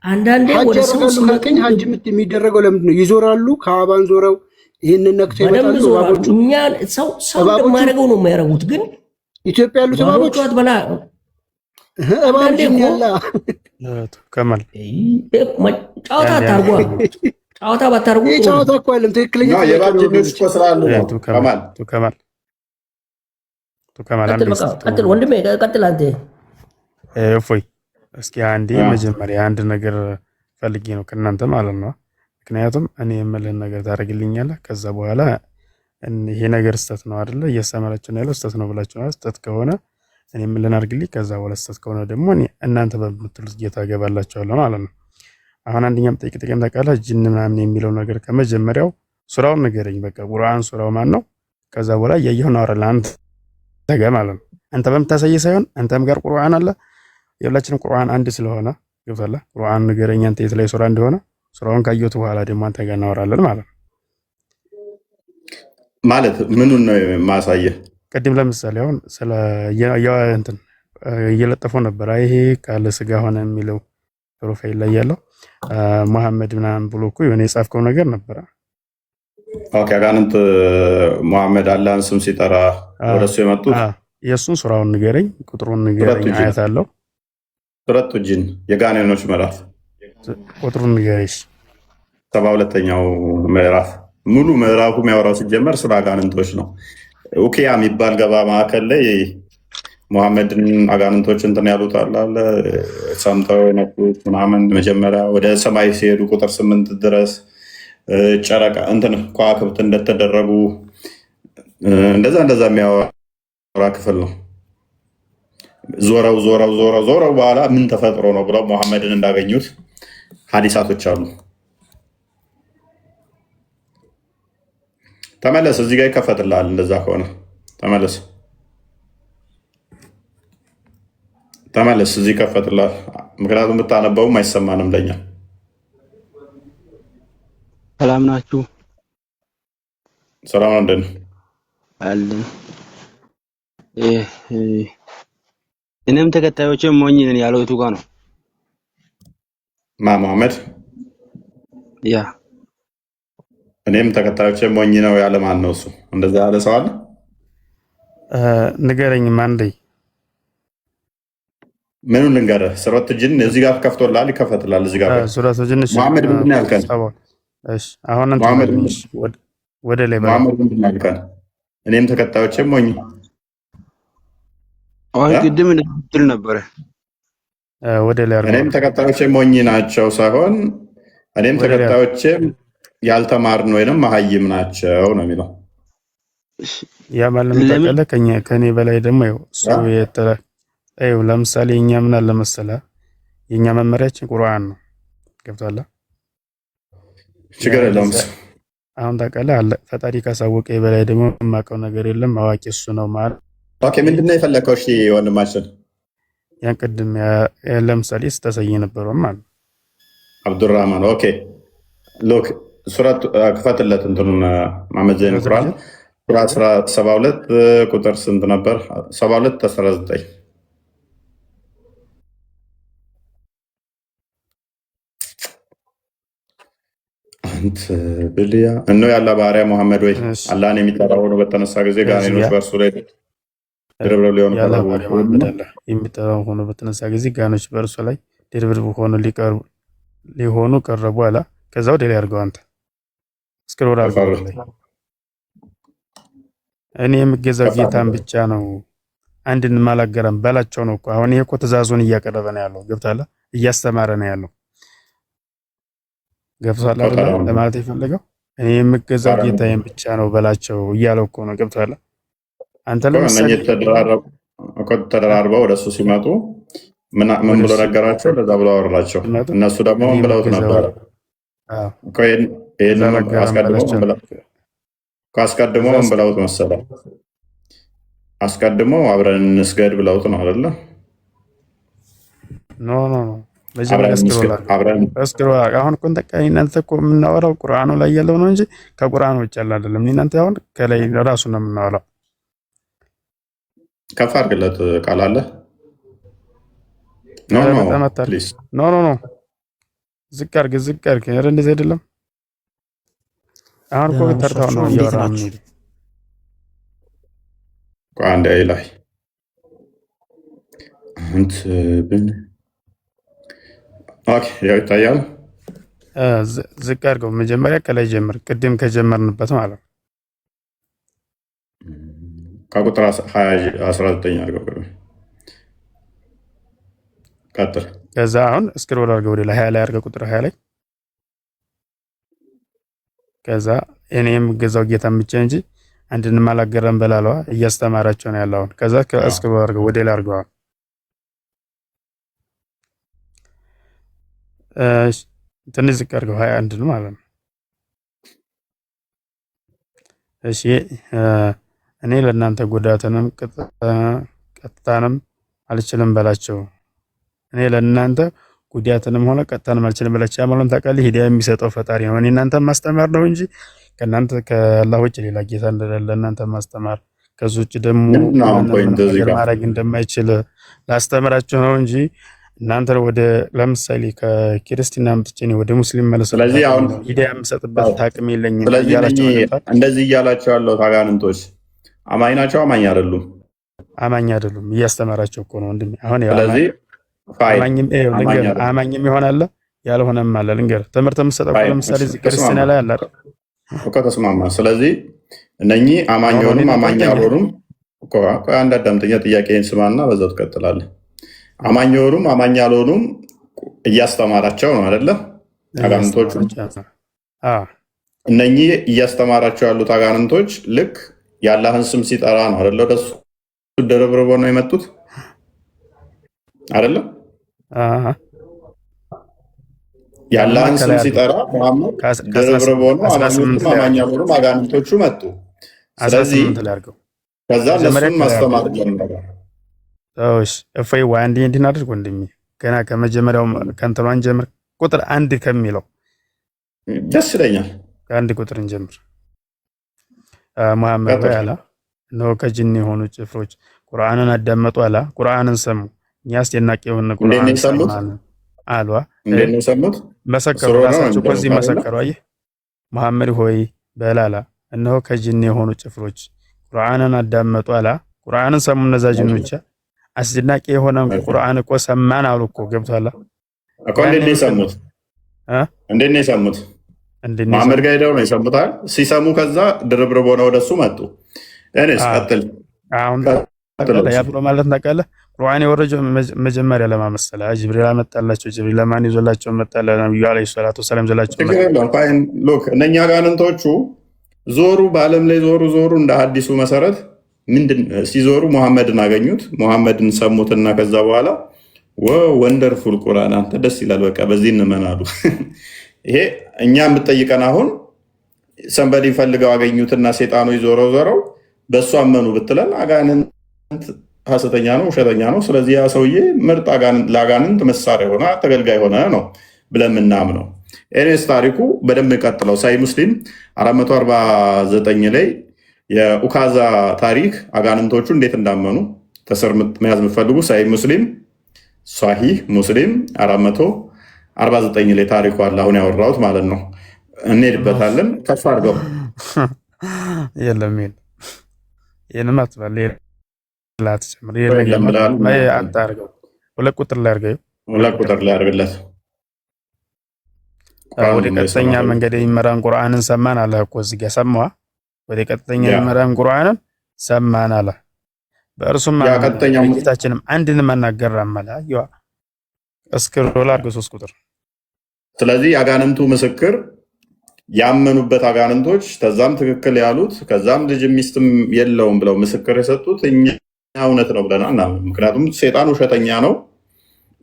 አንዳንዴ ወደ ሰው ሲመጡኝ ሐጅ የሚደረገው ለምንድን ነው? ይዞራሉ፣ ከአባን ዞረው ይህንን ነክተው ይመጣሉ። እባቦቹ እኛ ሰው እንደማያደርገው ነው የሚያደርጉት። ግን ኢትዮጵያ ያሉት እባቦቹ አትበላ እባብ ያላ ከማል ጨዋታ አታርጓ። ጨዋታ ባታርጉ ጨዋታ እኮ አይደለም ትክክለኛ የእባብ ጅኖች እኮ ስላሉ ነው። ቀጥል ወንድሜ፣ ቀጥል አንተ። እፎይ እስኪ አንዴ መጀመሪያ አንድ ነገር ፈልጌ ነው ከእናንተ ማለት ነው። ምክንያቱም እኔ የምልህን ነገር ታደርግልኛለህ። ከዛ በኋላ ይሄ ነገር ስተት ነው አይደለ? እያስተማራችሁ ነው ያለው ስተት ነው ብላችሁ ነው። ስተት ከሆነ እኔ የምልህን አድርግልኝ። ከዛ በኋላ ስተት ከሆነ ደግሞ እናንተ በምትሉት ጌታ እገባላችኋለሁ ማለት ነው። አሁን አንደኛም ጥቂም ታውቃለህ፣ ጅን ምናምን የሚለው ነገር ከመጀመሪያው ሱራውን ንገረኝ። በቃ ቁርአን ሱራው ማን ነው? ከዛ በኋላ እያየሁ ነው አረላ አንተ ተገ ማለት ነው። አንተ በምታሳይ ሳይሆን አንተም ጋር ቁርአን አለ። የሁላችንም ቁርአን አንድ ስለሆነ ገብቶሃል። ቁርአን ንገረኝ አንተ የት ላይ ሱራ እንደሆነ። ሱራውን ካየሁት በኋላ ደግሞ አንተ ጋር እናወራለን ማለት ነው። ማለት ምኑን ነው ማሳየህ? ቅድም ለምሳሌ አሁን ስለ እንትን እየለጠፈው ነበር። ይሄ ካለ ስጋ ሆነ የሚለው ፕሮፋይል ላይ ያለው መሐመድ ምናምን ብሎ እኮ የሆነ የጻፍከው ነገር ነበረ። ኦኬ አጋንንት መሐመድ አላህን ስም ሲጠራ ወደሱ የመጡት የእሱን ሱራውን ንገረኝ፣ ቁጥሩን ንገረኝ። አያት አለው ሱረቱ ጂን የጋኔኖች ምዕራፍ ቁጥሩን ንገረኝ። 72ኛው ምዕራፍ ሙሉ ምዕራፉ የሚያወራው ሲጀመር ስለ አጋንንቶች ነው። ኡኪያ የሚባል ገባ ማዕከል ላይ መሐመድን አጋንንቶች እንትን ያሉት አለ ሰምተው የነቁት ምናምን መጀመሪያ ወደ ሰማይ ሲሄዱ ቁጥር 8 ድረስ ጨረቃ እንትን ከዋክብት እንደተደረጉ እንደዛ የሚያወራ ክፍል ነው። ዞረው በኋላ ምን ተፈጥሮ ነው ብለው ሙሐመድን እንዳገኙት ሐዲሳቶች አሉ። ተመለስ፣ እዚህ ጋር ይከፈትልሃል። እንደዛ ከሆነ ተመለስ፣ እዚህ ይከፈትልሃል። ምክንያቱም ብታነበውም አይሰማንም ለኛ። ሰላም ናችሁ? ሰላም እንደን አለን። እኔም ተከታዮችም ሞኝ ነን ያለው የቱ ጋር ነው? ሙሐመድ ያ እኔም ተከታዮችም ሞኝ ነው ያለ ማን ነው እሱ? እንደዛ ያለ ሰው አለ? ንገረኝ ማን ላይ? ምኑን ልንገርህ? ሱረቱ ጂን እዚህ ጋር ከፍቶልሃል፣ ይከፈትልሃል። እዚህ ጋር ሱረቱ ጂን ሙሐመድ ምንድን ነው ያልከን? እሺ አሁን አንተ ወደ ላይ ሙሐመድ ምንድን ነው ያልከን? እኔም ተከታዮችም ሞኝ ቅድም እንድትል ነበረ። ወደ ላይ እኔም ተከታዮችም ሞኝ ናቸው ሳይሆን እኔም ተከታዮችም ያልተማርን ወይንም መሀይም ናቸው ነው የሚለው። ያ ማለት ተቀለ ከኔ በላይ ደግሞ እሱ ይኸው ለምሳሌ እኛ ምን አለ መሰለህ የኛ መመሪያችን ቁርአን ነው። ገብቶሃል? ችግር የለውም። አሁን ታውቃለህ አለ ፈጣሪ ካሳወቀ በላይ ደግሞ የማውቀው ነገር የለም። አዋቂ እሱ ነው ማለት። ኦኬ ምንድነው የፈለከው? እሺ ወንድማችን ያን ቅድም ለምሳሌ ስተሰይ ነበረው ማለት አብዱራህማን። ኦኬ ሎክ ሱረት ክፈትለት እንትኑን መሐመድ ዘይን ቁርአን ሱራ 72 ቁጥር ስንት ነበር? 72 19 አንተ ብልያ እነሆ ያለ ባሪያ ሙሐመድ ወይ አላህን የሚጠራ ሆኖ በተነሳ ጊዜ ጋኔኖች በእርሱ ላይ ድርብርብ ሊሆኑ የሚጠራው ሆኖ በተነሳ ጊዜ ጋኖች በእርሱ ላይ ድርብርብ ሆኖ ሊሆኑ ቀረቡ አላ። ከዛ ወደ ላይ አድርገው አንተ እስክሮል አድርገው ላይ እኔ የምገዛው ጌታን ብቻ ነው አንድን ማላገራም በላቸው ነው እኮ። አሁን ይሄ እኮ ትእዛዙን እያቀረበ ነው ያለው። ገብቶሃል? እያስተማረ ነው ያለው። ገብቶሃል አይደል? ለማለት የፈለገው እኔ የምገዛው ጌታዬን ብቻ ነው በላቸው እያለው እኮ ነው። ገብቶሃል? አንተ ለምሳሌ ተደራርበው ወደሱ ሲመጡ ምን ብሎ ነገራቸው? ለዛ ብሎ አወራቸው። እነሱ ደግሞ ምን ብለውት ነበር? አስቀድሞ ምን ብለውት መሰለህ? አስቀድሞ አብረን እንስገድ ብለውት ነው አይደለ? ኖ አሁን እኮ እናንተ እኮ የምናወራው ቁርአኑ ላይ ያለው ነው እንጂ ከቁርአኑ ውጭ ያለ አይደለም። እናንተ አሁን ከላይ ራሱ ነው የምናወራው። ከፍ አድርግለት ቃል አለ። ኖ ዝቅ አድርግ። ኧረ እንደዚህ አይደለም። አሁን እኮ ተርታው ነው እያወራን ነው። አንድ ላይ አንተ ብን ኦኬ ይታያል። ዝቅ አድርገው መጀመሪያ ከላይ ጀምር። ቅድም ከጀመርንበት ማለት ነው። ከቁጥር 19 አድርገው ቀጥል። ከዛ አሁን ስክሮል አድርገው ወደ ላይ 20 ላይ አድርገው ቁጥር 20 ላይ ከዛ እኔ የምገዛው ጌታን ብቻ እንጂ አንድንም አላገረም በላለዋ እያስተማራቸው ነው ያለው። ከዛ ከስክሮል አድርገው ወደ ላይ አድርገው ትንሽ ዝቅ አድርገው 21 ማለት ነው። እሺ እኔ ለእናንተ ጉዳትንም ቀጥታንም አልችልም በላቸው። እኔ ለእናንተ ጉዳትንም ሆነ ቀጥታንም አልችልም በላቸው። ያማሉን ታውቃለህ፣ ሂዳያ የሚሰጠው ፈጣሪ ነው። እኔ እናንተ ማስተማር ነው እንጂ ከእናንተ ከአላህ ውጭ ሌላ ጌታ እንደሌለ እናንተ ማስተማር፣ ከዚ ውጭ ደግሞ ማድረግ እንደማይችል ላስተምራችሁ ነው እንጂ እናንተ ወደ ለምሳሌ ከክርስቲና አምጥቼ ወደ ሙስሊም መለሰ። ስለዚህ አሁን ሂዳያ የምሰጥበት አቅም የለኝም። ስለዚህ እንደዚህ እያላቸው ያለው አጋንንቶች አማኝ ናቸው? አማኝ አይደሉም? አማኝ አይደሉም። እያስተማራቸው እኮ ነው ወንድሜ። አሁን ስለዚህ አማኝም ይሆናል ያልሆነም አለ። ልንገርህ ትምህርት የምሰጠው ለምሳሌ እዚህ ክርስቲና ላይ አለ እኮ ተስማማ። ስለዚህ እነኚህ አማኝ ሆኑም አማኝ ያልሆኑም እኮ አንድ አዳምጠኛ ጥያቄን ስማና በዛው ትቀጥላለህ። አማኝ ሆኑም አማኝ ያልሆኑም እያስተማራቸው ነው አይደለ? አጋንንቶቹ እነኚህ እያስተማራቸው ያሉት አጋንንቶች ልክ የአላህን ስም ሲጠራ ነው አይደለ? ወደሱ ደረብረቦ ነው የመጡት። አይደለም አሃ የአላህን ስም ከላይ ሲጠራ ሙሐመድ ድርብርብ ሆኖ አማኞቹም አማኝ ያልሆኑም አጋንንቶቹ መጡ። ስለዚህ 18 ላይ አድርገው ከዛ እነሱን ማስተማር ጀመረ። እሺ እፎይ ወይ አንዴ እንድናደርግ ወንድሜ ገና ከመጀመሪያው ከእንትኗን ጀምር ቁጥር 1 ከሚለው ደስ ይለኛል። ከአንድ ቁጥር እንጀምር። ሙሐመድ አላ ነው ከጅን የሆኑ ጭፍሮች ቁርአንን አዳመጡ አላ ቁርአንን ሰሙ እኛ አስደናቂ የሆነ ቁርአን ሰማን አሏ። እንዴት ነው ሰሙት? መሰከሩ ራሳቸው ከዚህ መሰከሩ። አየህ ሙሐመድ ሆይ በላላ እነሆ ከጅን የሆኑ ጭፍሮች ቁርአንን አዳመጡ አላ ቁርአንን ሰሙ። እነዛ ጅኖች አስደናቂ የሆነ ቁርአን እኮ ሰማን አሉ እኮ ገብቷላ እኮ። እንዴት ነው የሰሙት? እንዴት ነው የሰሙት? መሐመድ ጋር ሄደው ነው የሰሙት። ሲሰሙ ከዛ ድርብርብ ሆነው ወደሱ መጡ። እኔስ ቀጥል። አሁን ያ ብሎ ማለት ታውቃለህ ቁርአን የወረደው መጀመሪያ ለማመሰለ ጅብሪል አመጣላቸው። ጅብሪል ለማን ይዞላቸው መጣለ? ነብዩ አለይሂ ሰላቱ ወሰለም ይዞላቸው ሎክ እነኛ ጋንንቶቹ ዞሩ፣ በአለም ላይ ዞሩ። እንደ አዲሱ መሰረት ምንድን ሲዞሩ ሙሐመድን አገኙት። ሙሐመድን ሰሙትና ከዛ በኋላ ወንደርፉል ቁርአን አንተ ደስ ይላል፣ በቃ በዚህ እንመናሉ። ይሄ እኛ የምትጠይቀን አሁን ሰንበዲ ፈልገው አገኙትና ሴጣኖች ዞረው በእሱ አመኑ ብትለን አጋንንት ሐሰተኛ ነው፣ ውሸተኛ ነው። ስለዚህ ያ ሰውዬ ምርጥ ለአጋንንት መሳሪያ ሆነ ተገልጋይ ሆነ ነው ብለን ምናምነው። ኤኔስ ታሪኩ በደንብ ይቀጥለው። ሳይ ሙስሊም 449 ላይ የኡካዛ ታሪክ አጋንንቶቹ እንዴት እንዳመኑ ተስር መያዝ የምትፈልጉ ሳይ ሙስሊም ሷሂህ ሙስሊም 449 ላይ ታሪኩ አለ። አሁን ያወራሁት ማለት ነው። እንሄድበታለን። ከፍ አድርገው የለም ይሄንም አትበል ላትጨምር አንተ አድርገው። ሁለት ቁጥር ላይ አድርግለት። ወደ ቀጥተኛ መንገድ የሚመራን ቁርአንን ሰማን አለ እኮ እዚህ ጋር ሰማዋ። ወደ ቀጥተኛ የሚመራን ቁርአንን ሰማን አለ። በእርሱም ጌታችንም አንድን መናገር አመላ ይዋ እስክሮል አድርገው 3 ቁጥር። ስለዚህ አጋንንቱ ምስክር ያመኑበት አጋንንቶች ከዛም ትክክል ያሉት ከዛም ልጅ ሚስትም የለውም ብለው ምስክር የሰጡት እኛ እውነት ነው ብለናል እና ምክንያቱም ሴጣን ውሸተኛ ነው።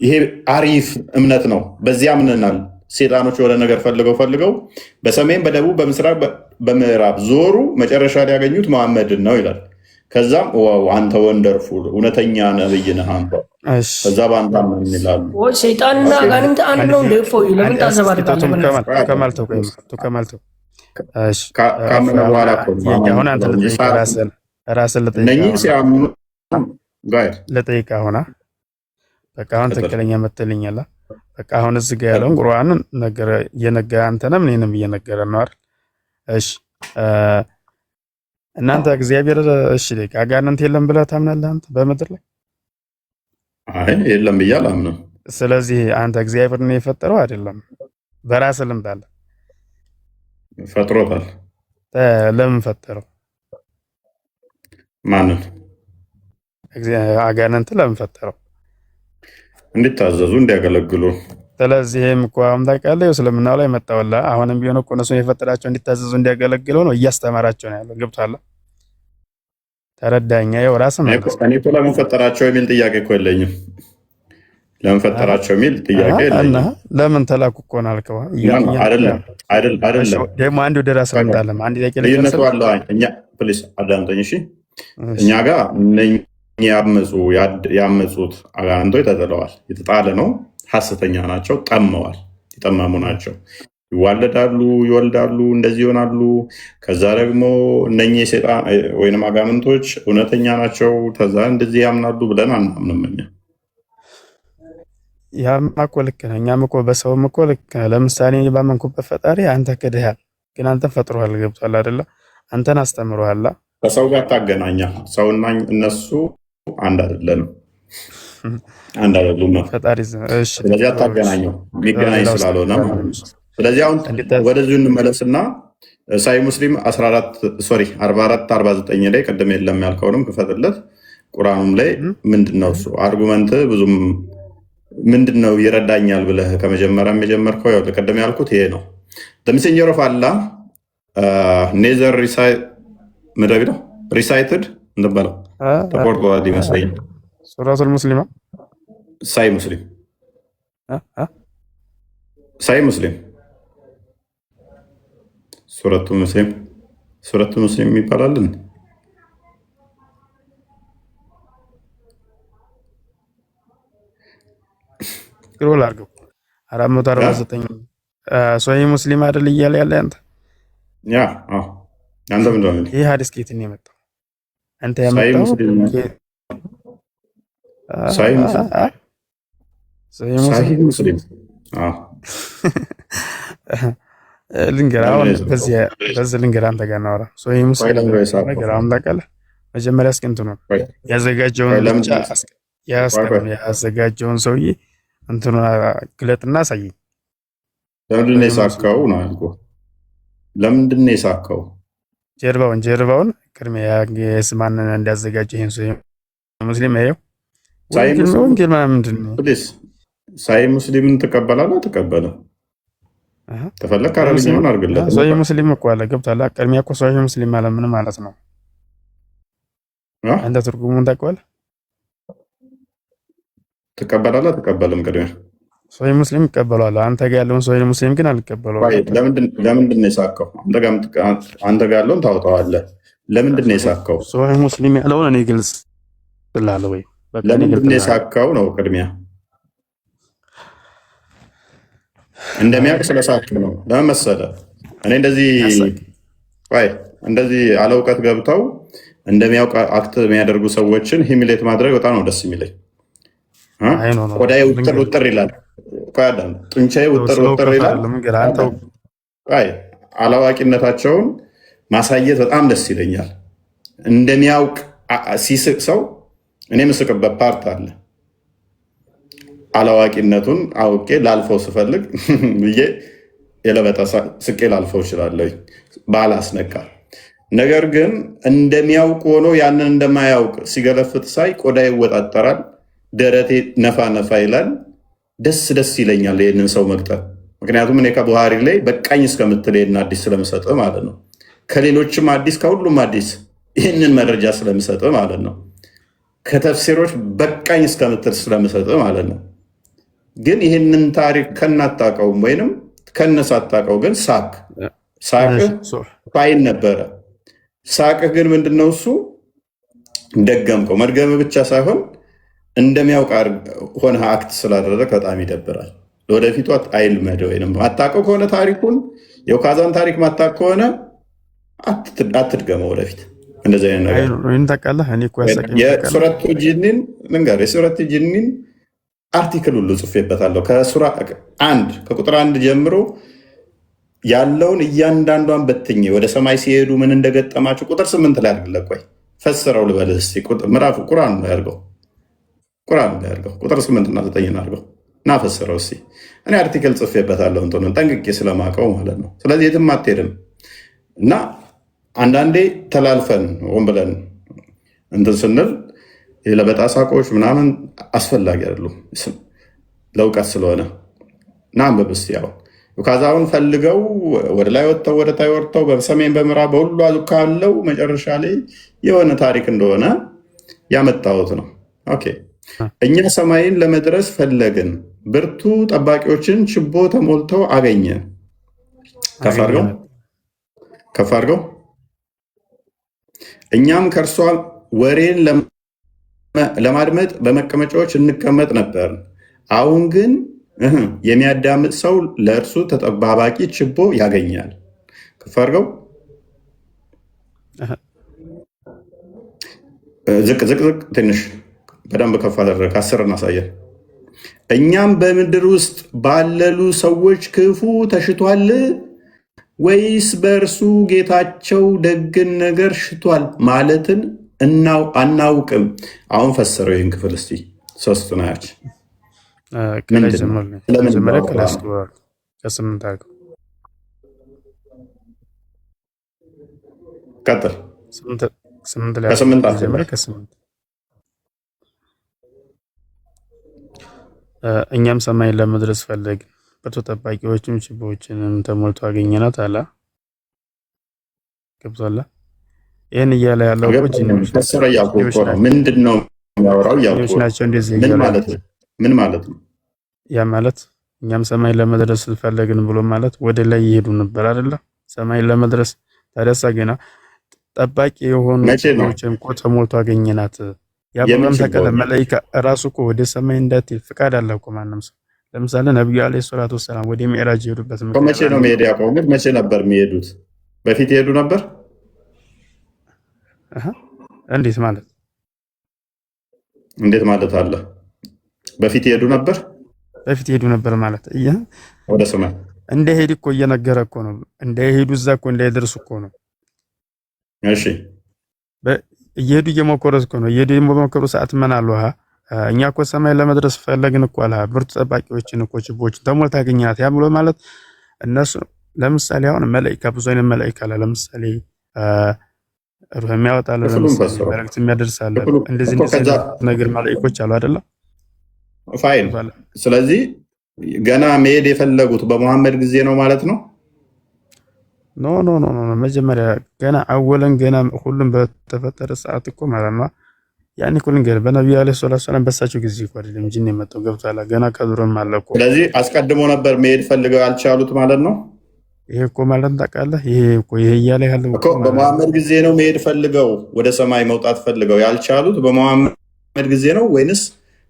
ይሄ አሪፍ እምነት ነው። በዚያ አምነናል። ሴጣኖች የሆነ ነገር ፈልገው በሰሜን በደቡብ በምስራቅ በምዕራብ ዞሩ፣ መጨረሻ ሊያገኙት መሐመድን ነው ይላል። ከዛም ዋው አንተ ወንደርፉል እውነተኛ ነብይ ነህ አንተ። ከዛ በአንተ ምን ይላሉ? ወይ ሰይጣንና አጋንንት አንድ ነው እንደ ፎይ ለምን ታዘባርቃለህ? ከማልተው ካመነ በኋላ አሁን አንተ ራስን ልጠይቅ ሆና በቃ አሁን ትክክለኛ መተልኛላ። በቃ አሁን እዚህ ጋር ያለውን ቁርአንን ነገር እየነገረ አንተንም እኔንም እየነገረ ነው አይደል? እሺ እናንተ እግዚአብሔር እሺ አጋንንት የለም ብለህ ታምናለህ አንተ በምድር ላይ? አይ የለም ብዬ አላምንም። ስለዚህ አንተ እግዚአብሔር ነው የፈጠረው አይደለም? በራስህ ልምድ አለ ፈጥሮታል። ለምን ፈጠረው? ማንን? አጋንንት ለምን ፈጠረው? እንዲታዘዙ እንዲያገለግሉ። ስለዚህም እኮ አሁን ታውቃለህ እስልምናው ላይ መጣውላ። አሁንም ቢሆን እኮ እነሱን የፈጠራቸው እንዲታዘዙ እንዲያገለግሉ ነው እያስተማራቸው ነው ያለው። ገብቶሃል? ተረዳኛ? ይኸው ራስህ ማለት እኔ እኮ ለምን ፈጠራቸው የሚል ጥያቄ እኮ የለኝም። ለምን ፈጠራቸው የሚል ጥያቄ የለኝም። ለምን ተላኩ እኮ ነው አልከው። አይደለም ደግሞ አንድ ወደ ራስህ መጣለም አንድ ጥያቄ ልዩነቱ አለው። እኛ ፕሊስ አዳምጠኝ እሺ። እኛ ጋር ያመፁት አጋንንቶች ተጥለዋል። የተጣለ ነው። ሐሰተኛ ናቸው። ጠመዋል። የጠመሙ ናቸው። ይዋለዳሉ፣ ይወልዳሉ፣ እንደዚህ ይሆናሉ። ከዛ ደግሞ እነኚህ የሰይጣን ወይንም አጋንንቶች እውነተኛ ናቸው። ከዛ እንደዚህ ያምናሉ ብለን አናምንም እኛ። ያማ እኮ ልክ ነህ። እኛም እኮ በሰውም እኮ ልክ ነህ። ለምሳሌ ባመንኩበት ፈጣሪ አንተ ክድሃል፣ ግን አንተን ፈጥሮሃል። ገብቶሃል አይደለ? አንተን አስተምሮሃል። ከሰው ጋር ታገናኛ። ሰውና እነሱ አንድ አይደለንም፣ አንድ አይደሉም። ስለዚህ አታገናኘው፣ የሚገናኝ ስላልሆነ። ስለዚህ አሁን ወደዚሁ እንመለስና ሳይ ሙስሊም 4449 ላይ ቅድም የለም ያልከውንም ክፈትለት። ቁርአኑም ላይ ምንድነው እሱ አርጉመንት ብዙም ምንድነው ይረዳኛል ብለህ ከመጀመሪያም የጀመርከው ያው ቅድም ያልኩት ይሄ ነው። ሜሴንጀር ኦፍ አላህ ኔዘር ሪሳይትድ እንደበለው ተቆርጧል ይመስለኛል። ሱረቱል ሙስሊማ ሳይ ሙስሊም ሱረቱ ሙስሊም ይባላልን? ስክሮል አድርገው 449 ሶሂህ ሙስሊም አይደል እያለ ያለ አንተ ያ አንተ ምንድን ነው ይህ ሐዲስ ከየት ነው የመጣው? አንተ ያመጣው ሳሂህ ሙስሊም ልንገርህ አሁን በዚህ ልንገርህ አንተ ጋር እናወራ። ሶሂህ ሙስሊም ነገር አሁን ታውቃለህ። መጀመሪያ እስኪ እንትኑ ያዘጋጀውን ብቻ ያዘጋጀውን ሰውዬ እንትኑ ግለጥና አሳየኝ። ለምንድን ነው የሳካው ነው ያልኩህ። ለምንድን ነው የሳካው? ጀርባውን ቅድሚያ የስማንን እንዲያዘጋጀ ይሄን ሶሂህ ሙስሊም ያየው ወንጌል ምንድን ነው? ሳሂህ ሙስሊምን ትቀበላለህ? ተቀበለ ተፈለክ አረብኛውን አድርግለት። ሶሂህ ሙስሊም እኮ አለ ገብቶሃል። ቅድሚያ እኮ ሶሂህ ሙስሊም ማለት ምን ማለት ነው? አንተ ትርጉሙን ታውቀዋለህ? ትቀበላለህ? ተቀበለም ቅድሚያ ሶሂህ ሙስሊም ይቀበለዋል። አንተ ጋር ያለውን ሶሂህ ሙስሊም ግን አልቀበለውም። ለምንድን ነው የሳካው? አንተ ጋር ያለውን ታውጣዋለህ። ለምንድን ነው የሳካው? ሶሂህ ሙስሊም ያለውን እኔ ግልጽ እላለሁ ወይ ለምንድን ነው የሳካው ነው ቅድሚያ እንደሚያውቅ ስለሳክ ነው። ለምን መሰለህ እኔ እንደዚህ አለ እውቀት ገብተው እንደሚያውቅ አክት የሚያደርጉ ሰዎችን ሂሚሌት ማድረግ በጣም ነው ደስ የሚለኝ። ቆዳዬ ውጥር ይላል፣ ጡንቻዬ ውጥር ይላል። አላዋቂነታቸውን ማሳየት በጣም ደስ ይለኛል። እንደሚያውቅ ሲስቅ ሰው እኔ ምስቅበት ፓርት አለ። አላዋቂነቱን አውቄ ላልፈው ስፈልግ ብዬ የለበጣ ስቄ ላልፈው እችላለሁ ባላስነቃ። ነገር ግን እንደሚያውቅ ሆኖ ያንን እንደማያውቅ ሲገለፍጥ ሳይ ቆዳ ይወጣጠራል፣ ደረቴ ነፋ ይላል። ደስ ይለኛል ይህንን ሰው መቅጠር። ምክንያቱም እኔ ከቡሃሪ ላይ በቃኝ እስከምትል ይህን አዲስ ስለምሰጥ ማለት ነው። ከሌሎችም አዲስ ከሁሉም አዲስ ይህንን መረጃ ስለምሰጥ ማለት ነው። ከተፍሲሮች በቃኝ እስከምትል ስለምሰጥ ማለት ነው። ግን ይህንን ታሪክ ከናታቀውም ወይንም ከነሳታቀው ግን ሳቅህ ፋይን ነበረ። ሳቅህ ግን ምንድነው? እሱ ደገምከው። መድገም ብቻ ሳይሆን እንደሚያውቅ ሆነ አክት ስላደረግ በጣም ይደብራል። ለወደፊቱ አይልመድ ወይም አታቀው ከሆነ ታሪኩን የውካዛን ታሪክ ማታቅ ከሆነ አትድገመው ወደፊት እንደዚህ አይነት ነገር። የሱረቱ ጂኒን ልንገር፣ የሱረቱ ጂኒን አርቲክል ሁሉ ጽፌበታለሁ። ከቁጥር 1 ጀምሮ ያለውን እያንዳንዷን በትኜ ወደ ሰማይ ሲሄዱ ምን እንደገጠማቸው ቁጥር 8 ላይ አድርግለት። ቆይ ፈስረው ልበልህ እስኪ። ምዕራፍ ቁርአን ነው ያድርገው፣ ቁጥር 8 እና 9 አድርገው እና ፈስረው እስኪ። እኔ አርቲክል ጽፌበታለሁ እንትኑን ጠንቅቄ ስለማውቀው ማለት ነው። ስለዚህ የትም አትሄድም እና አንዳንዴ ተላልፈን ሆን ብለን እንትን ስንል ለበጣ ሳቆች ምናምን አስፈላጊ አይደሉም ለእውቀት ስለሆነ እና አንብብ እስኪ። ያው ዩካዛውን ፈልገው ወደ ላይ ወጥተው ወደ ታይ ወርተው በሰሜን በምዕራብ በሁሉ ካለው መጨረሻ ላይ የሆነ ታሪክ እንደሆነ ያመጣሁት ነው። ኦኬ እኛ ሰማይን ለመድረስ ፈለግን፣ ብርቱ ጠባቂዎችን ችቦ ተሞልተው አገኘን። ከፍ አድርገው እኛም ከእርሷ ወሬን ለማድመጥ በመቀመጫዎች እንቀመጥ ነበር። አሁን ግን የሚያዳምጥ ሰው ለእርሱ ተጠባባቂ ችቦ ያገኛል። ከፍ አድርገው ዝቅ ትንሽ በደንብ ከፍ አደረግ። 10 እናሳየን። እኛም በምድር ውስጥ ባለሉ ሰዎች ክፉ ተሽቷል ወይስ በእርሱ ጌታቸው ደግን ነገር ሽቷል ማለትን አናውቅም። አሁን ፈሰረው ይህን ክፍል እስቲ 3 ናያች ቀጥል። እኛም ሰማይን ለመድረስ ፈለግን፣ ብርቱ ጠባቂዎችም ችቦዎችንም ተሞልቶ አገኘናት አለ። ገብቶሃል? ይህን እያለ ያለው ምንድን ነው የሚያወራው? ናቸው እንደዚህ ምን ማለት ነው? ምን ማለት ነው? ያ ማለት እኛም ሰማይ ለመድረስ ፈለግን ብሎ ማለት ወደ ላይ ይሄዱ ነበር አይደለ? ሰማይ ለመድረስ ታዲያሳ ገና ጠባቂ የሆኑ ችግሮችም እኮ ተሞልቶ አገኘናት። ያብራም ተከለ መላእክት ራሱ እኮ ወደ ሰማይ እንዳትሄድ ፍቃድ አለ እኮ ማንም ሰው። ለምሳሌ ነብዩ አለይሂ ሰላቱ ወሰላም ወደ ሚዕራጅ የሄዱበት ምክንያት መቼ ነው መሄድ ያቆሙት? መቼ ነበር የሚሄዱት? በፊት ይሄዱ ነበር? እንዴት ማለት እንዴት ማለት አለ? በፊት ይሄዱ ነበር? በፊት ይሄዱ ነበር ማለት ወደ ሰማይ እንደሄድ እኮ እየነገረ እኮ ነው። እንደሄዱ እዛ እኮ እንዳይደርሱ እኮ ነው። እሺ እየሄዱ እየሞከሩት እኮ ነው። እየሄዱ በሞከሩ ሰዓት ምን አሉ? እኛ እኮ ሰማይ ለመድረስ ፈለግን እኮ አለ። ብርቱ ጠባቂዎችን እኮ ችቦችን ተሞልታ ያገኘናት። ያ ብሎ ማለት እነሱ ለምሳሌ አሁን መላእክት ብዙ አይነት መላእክት አለ። ለምሳሌ ሩህ የሚያወጣ ለምሳሌ መልእክት የሚያደርሳለ እንደዚህ ነገር መላእክቶች አሉ አይደለ? ፋይን። ስለዚህ ገና መሄድ የፈለጉት በመሐመድ ጊዜ ነው ማለት ነው? ኖ ኖ ኖ ኖ መጀመሪያ ገና አወለን ገና ሁሉም በተፈጠረ ሰዓት እኮ ማለት ነው። ያኔ ሁሉም ገና በነብዩ አለይሂ ሰላቱ ሰላም በሳቸው ጊዜ እኮ አይደለም ጂን የመጣው ገብቷል። ገና ከድሮም አለ እኮ። ስለዚህ አስቀድሞ ነበር መሄድ ፈልገው ያልቻሉት ማለት ነው። ይሄ እኮ ማለት ታውቃለህ፣ ይሄ እያለ ያለው እኮ በመሐመድ ጊዜ ነው መሄድ ፈልገው ወደ ሰማይ መውጣት ፈልገው ያልቻሉት በመሐመድ ጊዜ ነው ወይንስ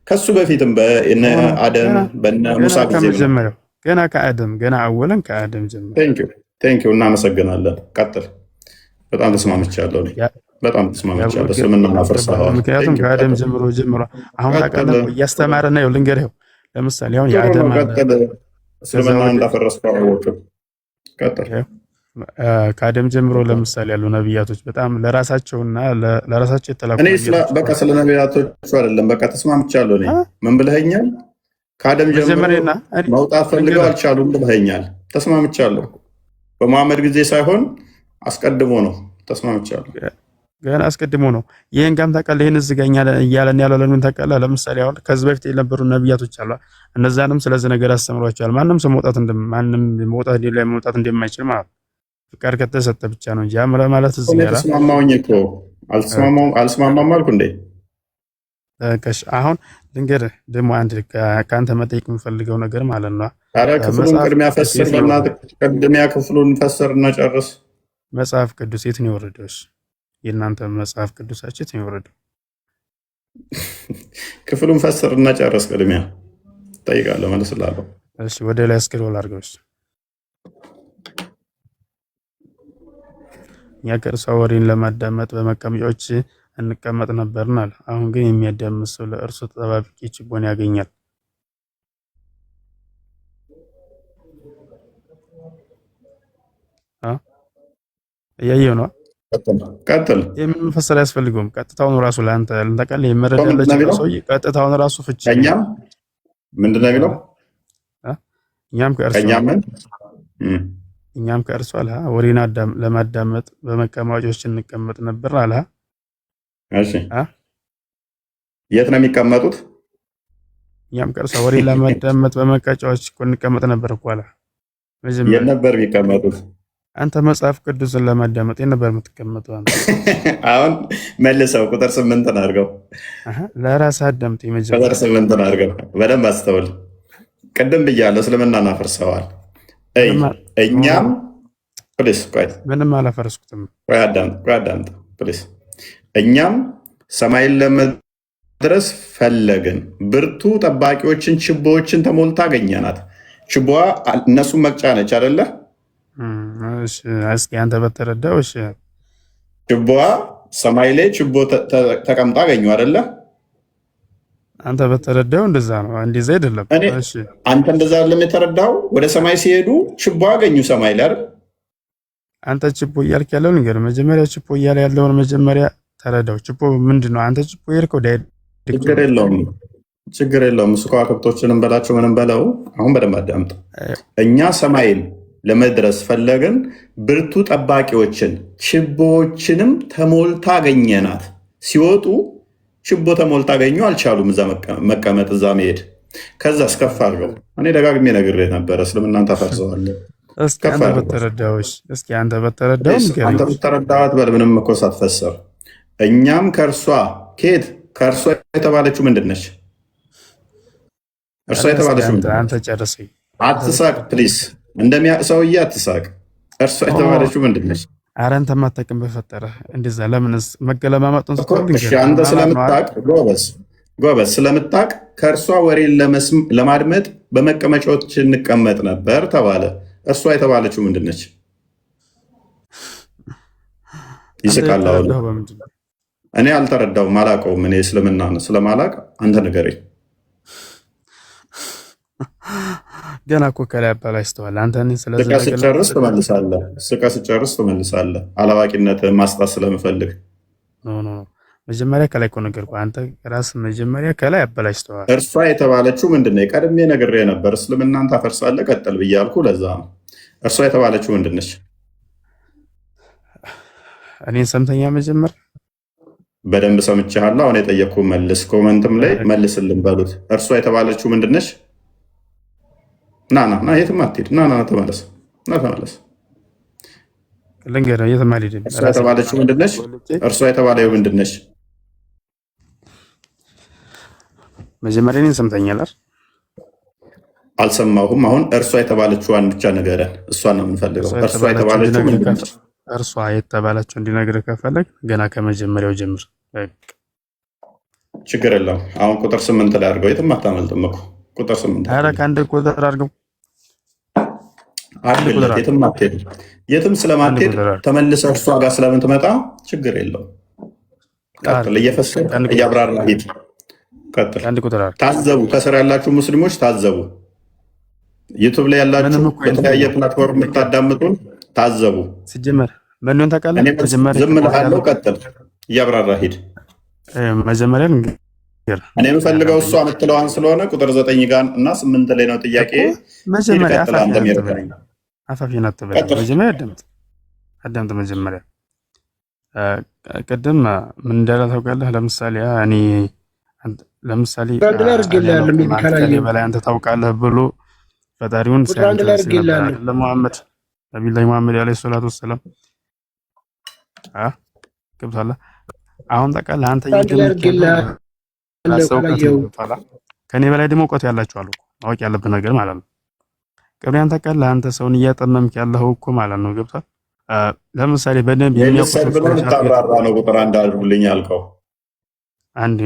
ከሱ በፊትም በእነ አደም በእነ ሙሳ ጊዜ ነው? ገና ከአደም ገና አወለን ከአደም ጀምሮ። ቴንኪው እናመሰግናለን። ቀጥል። በጣም ተስማምቻለሁ። በጣም ተስማምቻለሁ። እስልምና ማፈርሳለሁ። ምክንያቱም ከአደም ጀምሮ አሁን ታውቃለህ እያስተማረ ነው። ልንገርህ ለምሳሌ አሁን የአደም እስልምና እንዳፈረስከው አወቅህ። ቀጥል። ከአደም ጀምሮ ለምሳሌ ያሉ ነቢያቶች በጣም ለራሳቸውና ለራሳቸው የተላኩ እኔ በቃ ስለ ነቢያቶቹ አይደለም በቃ ተስማምቻለሁ። እኔ ምን ብለኸኛል? ከአደም ጀምሮ መውጣት ፈልገው አልቻሉም ብለኸኛል። ተስማምቻለሁ። በመሐመድ ጊዜ ሳይሆን አስቀድሞ ነው። ተስማምቻለሁ። ገና አስቀድሞ ነው። ይሄን ጋም ታውቃለህ። ይሄን እዚህ ጋር እያለን ያለው ለምን ታውቃለህ? ለምሳሌ አሁን ከዚህ በፊት የነበሩ ነቢያቶች አሉ። እነዛንም ስለዚህ ነገር አስተምሯቸዋል። ማንም ሰው መውጣት እንደማይችል ማለት ፍቃድ ከተሰጠ ብቻ ነው እንጂ አምረ ማለት እዚህ ጋር ተስማማውኝ እኮ አልስማማም አልኩ እንዴ? አሁን ልንገርህ ደግሞ አንድ ከአንተ መጠየቅ የምፈልገው ነገር ማለት ነው። ኧረ ክፍሉን ቅድሚያ ፈስር፣ ቅድሚያ ክፍሉን ፈስር እና ጨርስ። መጽሐፍ ቅዱስ የት ነው የወረደው? የእናንተ መጽሐፍ ቅዱሳችሁ የት ነው የወረደው? ክፍሉን ፈስር እና ጨርስ። ቅድሚያ ጠይቃለሁ፣ መልስላለሁ። እሺ ወደ ላይ ስክሮል አድርገው። እኛ ከእርሷ ወሬን ለማዳመጥ በመቀመጫዎች እንቀመጥ ነበርናል። አሁን ግን የሚያዳምጥ ሰው ለእርሱ ተጠባባቂ ችቦን ያገኛል። እያየው ነው። ቀጥል። የምን መፈሰር አያስፈልገውም። ቀጥታውን ራሱ ለአንተ ለንተቀል የመረዳለች ሰው ቀጥታውን ራሱ ፍቺ እኛም ምንድን ነው የሚለው? እኛም ከእርሷ አለ ወሬን ለማዳመጥ በመቀመጫዎች እንቀመጥ ነበር አለ። እሺ የት ነው የሚቀመጡት? እኛም ከእርሷ ወሬን ለማዳመጥ በመቀመጫዎች እንቀመጥ ነበር እኮ አለ። የት ነበር የሚቀመጡት? አንተ መጽሐፍ ቅዱስን ለማዳመጥ የት ነበር የምትቀመጠው? አንተ አሁን መልሰው ቁጥር 8 አድርገው። ለራስህ አዳምጥ። ቁጥር 8 አድርገው በደንብ አስተውል። ቅድም ብያለሁ እስልምና እናፈርሰዋል። እኛም ፕሊስ ቆይ ምንም አላፈረስኩትም። ቆይ አዳምጥ ፕሊስ። እኛም ሰማይን ለመድረስ ፈለግን፣ ብርቱ ጠባቂዎችን ችቦዎችን ተሞልታ አገኘናት። ችቦዋ እነሱን መቅጫ ነች አይደለ? እስኪ አንተ በተረዳው። እሺ ችቦዋ ሰማይ ላይ ችቦ ተቀምጣ አገኙ አይደለ? አንተ በተረዳው እንደዛ ነው። እንደዛ አይደለም። እሺ አንተ እንደዛ አይደለም የተረዳው። ወደ ሰማይ ሲሄዱ ችቦ አገኙ ሰማይ ላይ አይደል? አንተ ችቦ እያልክ ያለው ነገር መጀመሪያ ችቦ እያለ ያለውን መጀመሪያ ተረዳው። ችቦ ምንድነው? አንተ ችቦ የሄድከው ችግር የለውም። እሱ ከዋክብቶችንም በላቸው ምንም በለው። አሁን በደንብ አዳምጥ። እኛ ሰማይን ለመድረስ ፈለግን፣ ብርቱ ጠባቂዎችን ችቦዎችንም ተሞልታ አገኘናት። ሲወጡ ችቦ ተሞልታ አገኙ። አልቻሉም እዛ መቀመጥ፣ እዛ መሄድ። ከዛ እስከፍ አድርገው። እኔ ደጋግሜ ነግሬህ ነበረ እስልምናን ታፈርሰዋለህ። እስኪ አንተ በተረዳሃት በል። ምንም እኮ ሳትፈሰር እኛም ከእርሷ ከየት ከእርሷ የተባለችው ምንድን ነች? እርሷ የተባለችው አንተ ጨርሰኝ። አትሳቅ ፕሊስ፣ እንደሚያውቅ ሰውዬ አትሳቅ። እርሷ የተባለችው ምንድን ነች? ኧረ አንተ ማታውቅም በፈጠረህ እንደዛ ለምንስ መገለማመጡን አንተ ስለምታውቅ ጎበዝ ስለምታውቅ ከእርሷ ወሬን ለማድመጥ በመቀመጫዎች እንቀመጥ ነበር ተባለ። እርሷ የተባለችው ምንድን ነች? ይስቃል። እኔ አልተረዳውም፣ አላውቀውም። እኔ እስልምና ስለማላውቅ አንተ ንገረኝ። ገና እኮ ከላይ አባላሽተዋል። አንተ ስቀህ ስጨርስ ትመልሳለህ። አላዋቂነትህን ማስጣት ስለምፈልግ መጀመሪያ ከላይ እኮ ነገርኩህ። አንተ ራስህ መጀመሪያ ከላይ አበላሽተዋል። እርሷ የተባለችው ምንድን ነው? ቀድሜ ነግሬህ ነበር። እስልምናን ታፈርሳለህ ቀጥል ብያልኩ፣ ለዛ ነው። እርሷ የተባለችው ምንድን ነች? እኔን ሰምተኛ መጀመር በደንብ ሰምቼሃለሁ። አሁን የጠየቅኩህ መልስ፣ ኮመንትም ላይ መልስልን በሉት። እርሷ የተባለችው ምንድን ነች? ና የትም አትሄድ። ና ተመለስ። ልንገርህ፣ የትም አልሄድም። እርሷ የተባለችው ምንድን ነች? እርሷ የተባለው ምንድን ነች? መጀመሪያ እኔን ሰምተኛል። አልሰማሁም። አሁን እርሷ የተባለችዋን ብቻ ንገረን። እሷን ነው የምንፈልገው። እርሷ የተባለችው ምንድን ነች? እርሷ የተባለችው እንዲነግርህ ከፈለግ ገና ከመጀመሪያው ጀምር። ችግር የለውም። አሁን ቁጥር 8 ላይ አድርገው። የትም አታመልጥም እኮ ቁጥር 8። ኧረ ከአንድ ቁጥር አድርገው። የትም አትሄድም። የትም ስለማትሄድ ተመልሰህ እርሷ ጋር ስለምትመጣ ችግር የለውም። ቀጥል። እየፈሰሰ እያብራራ ሂድ። ቀጥል። ታዘቡ። ከስር ያላችሁ ሙስሊሞች ታዘቡ። ዩቱብ ላይ ያላችሁ በተለያየ ፕላትፎርም የምታዳምጡን ታዘቡ። ሲጀመር ምንም ታውቃለህ። ዝም እልሃለሁ። ቀጥል። እያብራራ ሂድ። መጀመሪያ እኔ የምፈልገው እሷ የምትለዋን ስለሆነ ቁጥር 9 ጋር እና 8 ላይ ነው ጥያቄ። መጀመሪያ አፋፊን አትበል። መጀመሪያ አዳምጥ። መጀመሪያ ቅድም ምን እንዳለ ታውቃለህ? ለምሳሌ በላይ አንተ ታውቃለህ ብሎ ፈጣሪውን ለሙሐመድ ነቢዩላህ ሙሐመድ ዓለይሂ ሰላቱ ወሰላም ገብቶሃል? አሁን ታውቃለህ አንተ ከኔ በላይ ደግሞ እውቀቱ ያላችሁ አሉ። ማወቅ ያለብህ ነገር ማለት ነው። ቅብሪያን ታውቃለህ አንተ ሰውን እያጠመምክ ያለኸው እኮ ማለት ነው። ገብቶሃል? ለምሳሌ በደንብ የሚያውቁ ነው። ቁጥር አንድ አድርጉልኝ ያልከው አንድ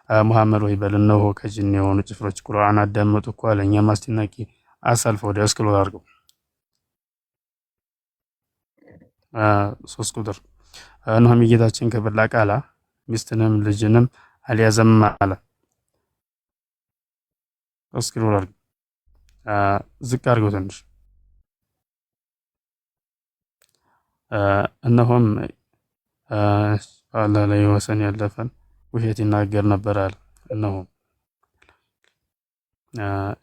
ሙሐመድ ወይ በል እነሆ ከጅን የሆኑ ጭፍሮች ቁርአን አዳመጡ እኮ አለ። እኛም አስደናቂ አሳልፈው ወደ እስክሎር አድርገው 3 ቁጥር እነሆም የጌታችን ክብር ላቃላ ሚስትንም ልጅንም አልያዘም አለ። እስክሎር አድርገው ዝቅ አድርገው ትንሽ እነሆም አላህ ላይ ወሰን ያለፈን ውሸት ይናገር ነበር አለ። እነሆ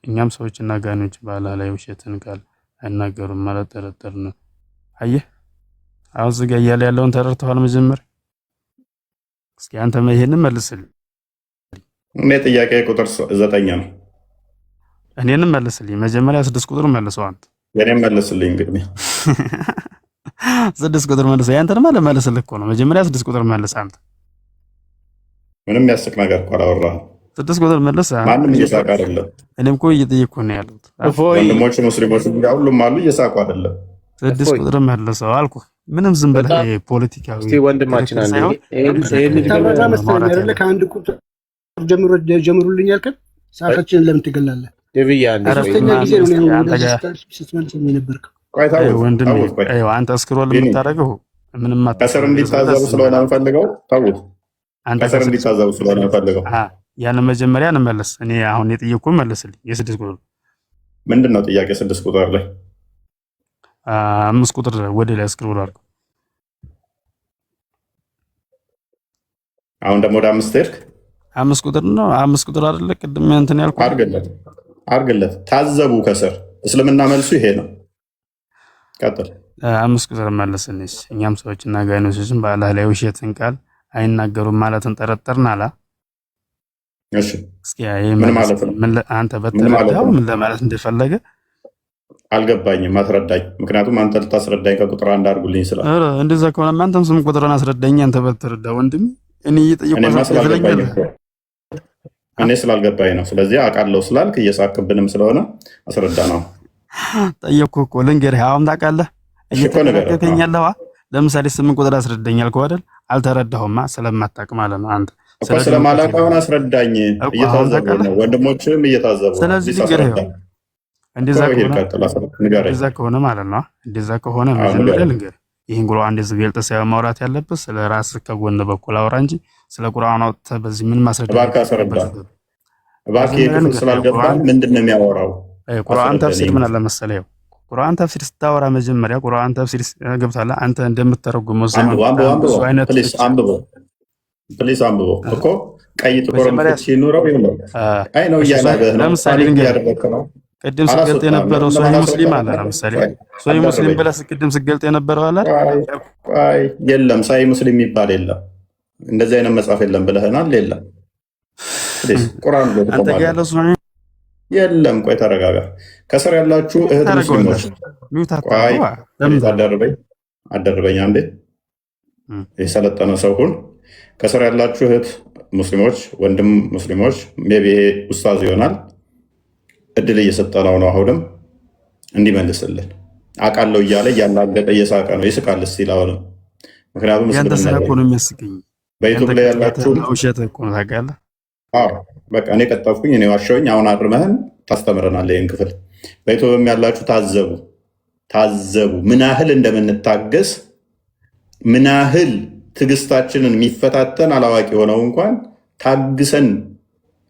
እኛም ሰዎችና ጋኖች በአላህ ላይ ውሸትን ቃል አይናገሩም ማለት ጠረጠርን። አየህ አሁን እዚህ ጋር እያለ ያለውን ተረድተዋል? መጀመሪያ እስኪ አንተ ይሄንን መልስልኝ። እኔ ጥያቄ ቁጥር 9 ነው። እኔንም መልስልኝ። መጀመሪያ 6 ቁጥር መልሰው አንተ። የኔም መልስልኝ። እንግዲህ 6 ቁጥር መልሰው ያንተንም መልስልህ እኮ ነው። መጀመሪያ 6 ቁጥር መልስ አንተ። ምንም ያስቅ ነገር እኮ አላወራህም። 6 ቁጥር መልስ። ማንም እየሳቀ አይደለም። እኔም እኮ እየጠየቅኩ ነው ያሉት ወንድሞች ሙስሊሞች ሁሉም አሉ፣ እየሳቁ አይደለም። 6 ቁጥር መልሰው አልኩህ። ምንም ዝም ብለህ ፖለቲካዊ ወንድማችን አለ ከአንድ ቁጥር ጀምሩልኝ ያልከን ሰዓታችንን ለምን ትገላለህ? አንተ እስክሮል የምታደርገው ምንም ከስር እንዲታዘቡ ስለሆነ አንፈልገው። ታውት ከስር እንዲታዘቡ ስለሆነ አንፈልገው። ያን መጀመሪያ እንመለስ። እኔ አሁን የጠየቅኩህን መልስልኝ። የ6 ቁጥር ምንድን ነው ጥያቄ? 6 ቁጥር ላይ 5 ቁጥር ወደ ላይ እስክሮል አድርገው። አሁን ደግሞ ወደ 5 ሄድክ። 5 ቁጥር ነው። 5 ቁጥር አይደለ? ቅድም እንትን ያልኩህ አድርግለት። ታዘቡ ከስር እስልምና መልሱ ይሄ ነው። ቀጥል። 5 ቁጥር መልስልኝ። እኛም ሰዎችና ጋይኖችን በአላህ ላይ ውሸትን ቃል አይናገሩም ማለትን ጠረጠርን አላ። እሺ እስኪ ምን ማለት ነው? አንተ በተረዳው ምን ለማለት እንደፈለገ አልገባኝም። አስረዳኝ። ምክንያቱም አንተ ልታስረዳኝ ከቁጥር 1 አድርጉልኝ ስላ እንደዛ ከሆነ አንተም ስም ቁጥርን አስረዳኝ። አንተ በተረዳ ወንድም እኔ እየጠየቅኩ እኔ ስላልገባኝ ነው። ስለዚህ አውቃለሁ ስላልክ እየሳክብንም ስለሆነ አስረዳ ነው። ጠየቅኩህ እኮ ልንገርህ። አሁን ታውቃለህ እየተከራከርከኝ ያለዋ ለምሳሌ 8 ቁጥር አስረዳኝ አልኩህ አይደል? አልተረዳሁማ ስለማታውቅ ማለት ነው አንተ እኮ ስለማላውቅ አሁን አስረዳኝ። እየታዘቡ ነው ወንድሞችም እየታዘቡ ነው። ስለዚህ ልንገርህ እንደዛ ከሆነ ማለት ነው እንደዛ ከሆነ መጀመሪያ ልንገርህ ይህን ቁርአን እንደዚህ ገልጠህ ሳይሆን ማውራት ያለብህ ስለ ራስህ ከጎን በኩል አውራ እንጂ ስለ ቁርአን አውጥተህ በዚህ ምን ማስረዳት እባክህ አስረዳ። እባክህ ክፍል ስላልገባህ ምንድን ነው የሚያወራው? ቁርአን ተፍሲር ምን አለ መሰለህ ቁርአን ተፍሲር ስታወራ መጀመሪያ ቁርአን ተፍሲር ገብታላ አንተ እንደምትተረጉመው ፕሊስ አንብቦ እኮ ቀይ ጥቁር ሲኖረው ይሁን አይ ነው እያለበህ ነው። ለምሳሌ ነው ቅድም ስገልጥ የነበረው ሶሂህ ሙስሊም አለ። ለምሳሌ ሶሂህ ሙስሊም ብለህ ቅድም ስገልጥ የነበረው አለ። አይ የለም ሶሂህ ሙስሊም የሚባል የለም፣ እንደዚህ አይነት መጽሐፍ የለም ብለህናል። የለም ቁርአን አንተ ጋር ያለው ሶሂህ የለም። ቆይ ተረጋጋ። ከስር ያላችሁ እህት ሙስሊሞች ቆይ አደርበኝ አንዴ የሰለጠነ ሰው ሁን። ከስር ያላችሁ እህት ሙስሊሞች፣ ወንድም ሙስሊሞች ሜቢ ኡስታዝ ይሆናል እድል እየሰጠነው ነው። አሁንም እንዲመልስልን አውቃለሁ እያለ እያላገጠ እየሳቀ ነው። ይስቃል እስኪ አሁንም ምክንያቱም በዩቱብ ላይ ያላችሁ በቃ እኔ ቀጠፍኩኝ እኔ ዋሸሁኝ። አሁን አርመህን ታስተምረናለህ ይህን ክፍል። በዩቱብም ያላችሁ ታዘቡ ምን ያህል እንደምንታገስ ምን ያህል ትዕግስታችንን የሚፈታተን አላዋቂ ሆነው እንኳን ታግሰን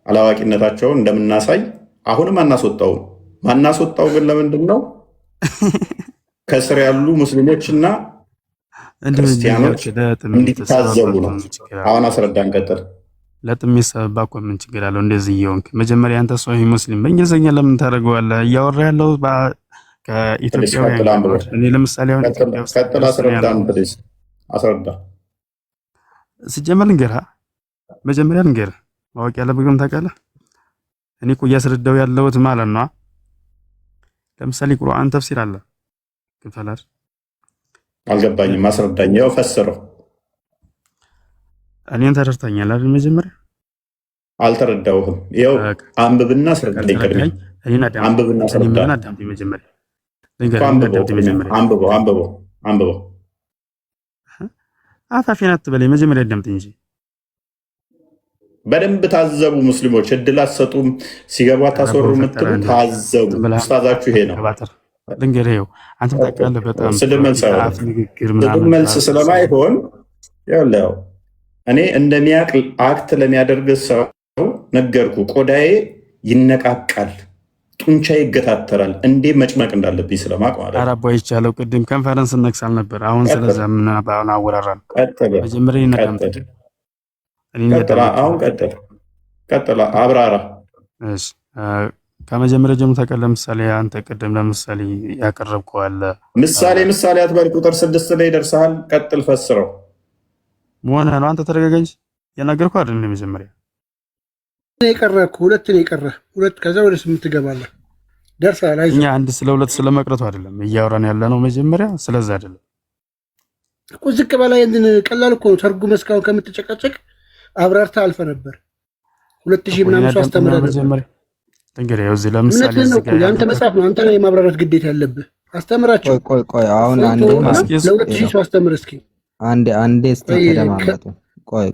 አላዋቂነታቸውን እንደምናሳይ አሁንም አናስወጣውም። ማናስወጣው ግን ለምንድን ነው? ከስር ያሉ ሙስሊሞችና ክርስቲያኖች እንዲታዘቡ ነው። አሁን አስረዳን፣ ቀጥል። ለጥሜት ሰበባ እኮ ምን ችግር አለው? እንደዚህ እየሆንክ መጀመሪያ አንተ ሶሂህ ሙስሊም በእንግሊዝኛ ለምን ታደርገዋለህ? እያወራ ያለው ከኢትዮጵያውያን እኔ ለምሳሌ አሁን ቀጥል፣ አስረዳ። ሲጀመር ልንገርህ፣ መጀመሪያ ልንገርህ ማወቅ ያለብህ ግን ታውቃለህ እኔ እኮ እያስረዳው ያለሁት ማለት ነው። ለምሳሌ ቁርአን ተፍሲር አለ ክፈላል። አልገባኝም፣ አስረዳኝ። ያው ፈስረው። እኔን ተረድተኛል አይደል? መጀመሪያ አልተረዳሁህም። ያው አንብብና አስረዳኝ። አንብብና አስረዳኝ። አንብበው። አፋፊን አትበለኝ። መጀመሪያ አዳምጥ እንጂ በደንብ ታዘቡ። ሙስሊሞች እድል አትሰጡም፣ ሲገባ ታስወሩ የምትሉ ታዘቡ። ኡስታዛችሁ ይሄ ነው። ልንገርህ ይኸው አንተም ታውቃለህ። በጣም ስድብ መልስ ስለማይሆን ያው እኔ እንደሚያቅ አክት ለሚያደርግ ሰው ነገርኩ። ቆዳዬ ይነቃቃል፣ ጡንቻ ይገታተራል፣ እንዴ መጭመቅ እንዳለብኝ ስለማቅ ማለት ነው። አራባ ይቻለው ቅድም ኮንፈረንስ ነክሳል ነበር። አሁን ስለዛ ምን ባሁን አወራራን መጀመሪያ ይነቃምጥ አሁን ቀጥላ አብራራ። እሺ ከመጀመሪያ ጀምሮ ታውቃለህ። ለምሳሌ አንተ ቅድም ለምሳሌ ያቀረብከው አለ ምሳሌ አትበል። ቁጥር 6 ላይ ደርሰሃል። ቀጥል፣ ፈስረው። ሞነ ነው አንተ ተረጋጋ እንጂ የነገርኩህ አይደል? መጀመሪያ የቀረህ ሁለት ነው የቀረህ ሁለት፣ ከዛ ወደ 8 ትገባለህ። ደርሰሃል። አይዞህ። እኛ አንድ ስለ ሁለት ስለመቅረቱ አይደለም እያወራን ያለ ነው። መጀመሪያ ስለዛ አይደለም እኮ ዝቅ በላይ እንትን ቀላል እኮ ነው። ተርጉመህ እስካሁን ከምትጨቃጨቅ አብራርታ አልፈ ነበር። 2000 ምናምን ሰው አስተምረህ ነበር። እንግዲህ ያው እዚህ ለምሳሌ ያንተ መጽሐፍ ነው። አንተ ነው የማብራራት ግዴታ ያለብህ። አስተምራቸው። ቆይ አሁን አንዴ ለ2000 ሰው አስተምር እስኪ አንዴ እስቲ ተደማመጡ። ቆይ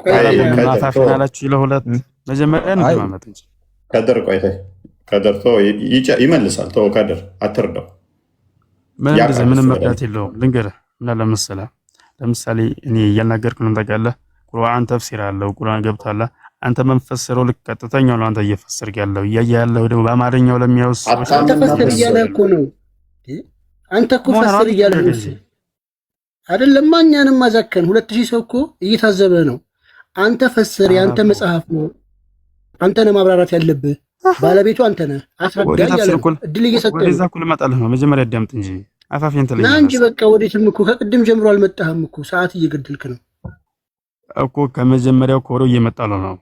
ማፋፊን አላችሁ ለሁለት መጀመሪያ ነው ተማመጡ እንጂ ከደር ይመልሳል። ተው ከደር አትርዳው። ምንም መርዳት የለውም። ልንገርህ ምን አለ መሰለህ፣ ለምሳሌ እኔ እያናገርኩ ነው ታውቃለህ። ቁርአን ተፍሲር አለው። ቁርአን ገብቷል። አንተ መንፈስረው ልክ ቀጥተኛው ነው አንተ እየፈሰርክ ያለው እያየ ያለው ደግሞ በአማርኛው ለሚያውስ አንተ ፈስር እያለ እኮ ነው። አንተ እኮ ፈስር እያለ ነው አይደለም? እኛንም አዛከን 2000 ሰው እኮ እየታዘበ ነው። አንተ ፈስር፣ ያንተ መጽሐፍ ነው። አንተ ነህ ማብራራት ያለብህ። ባለቤቱ አንተ ነህ። አስረዳ እያለ እድል እየሰጠህ ወደዛ እኮ ልመጣልህ ነው። መጀመሪያ አዳምጥ እንጂ አፋፊን ተለኝ ና እንጂ በቃ ወዴትም እኮ ከቅድም ጀምሮ አልመጣህም እኮ ሰዓት እየገደልክ ነው እኮ። ከመጀመሪያው ኮሮ እየመጣለ ነው።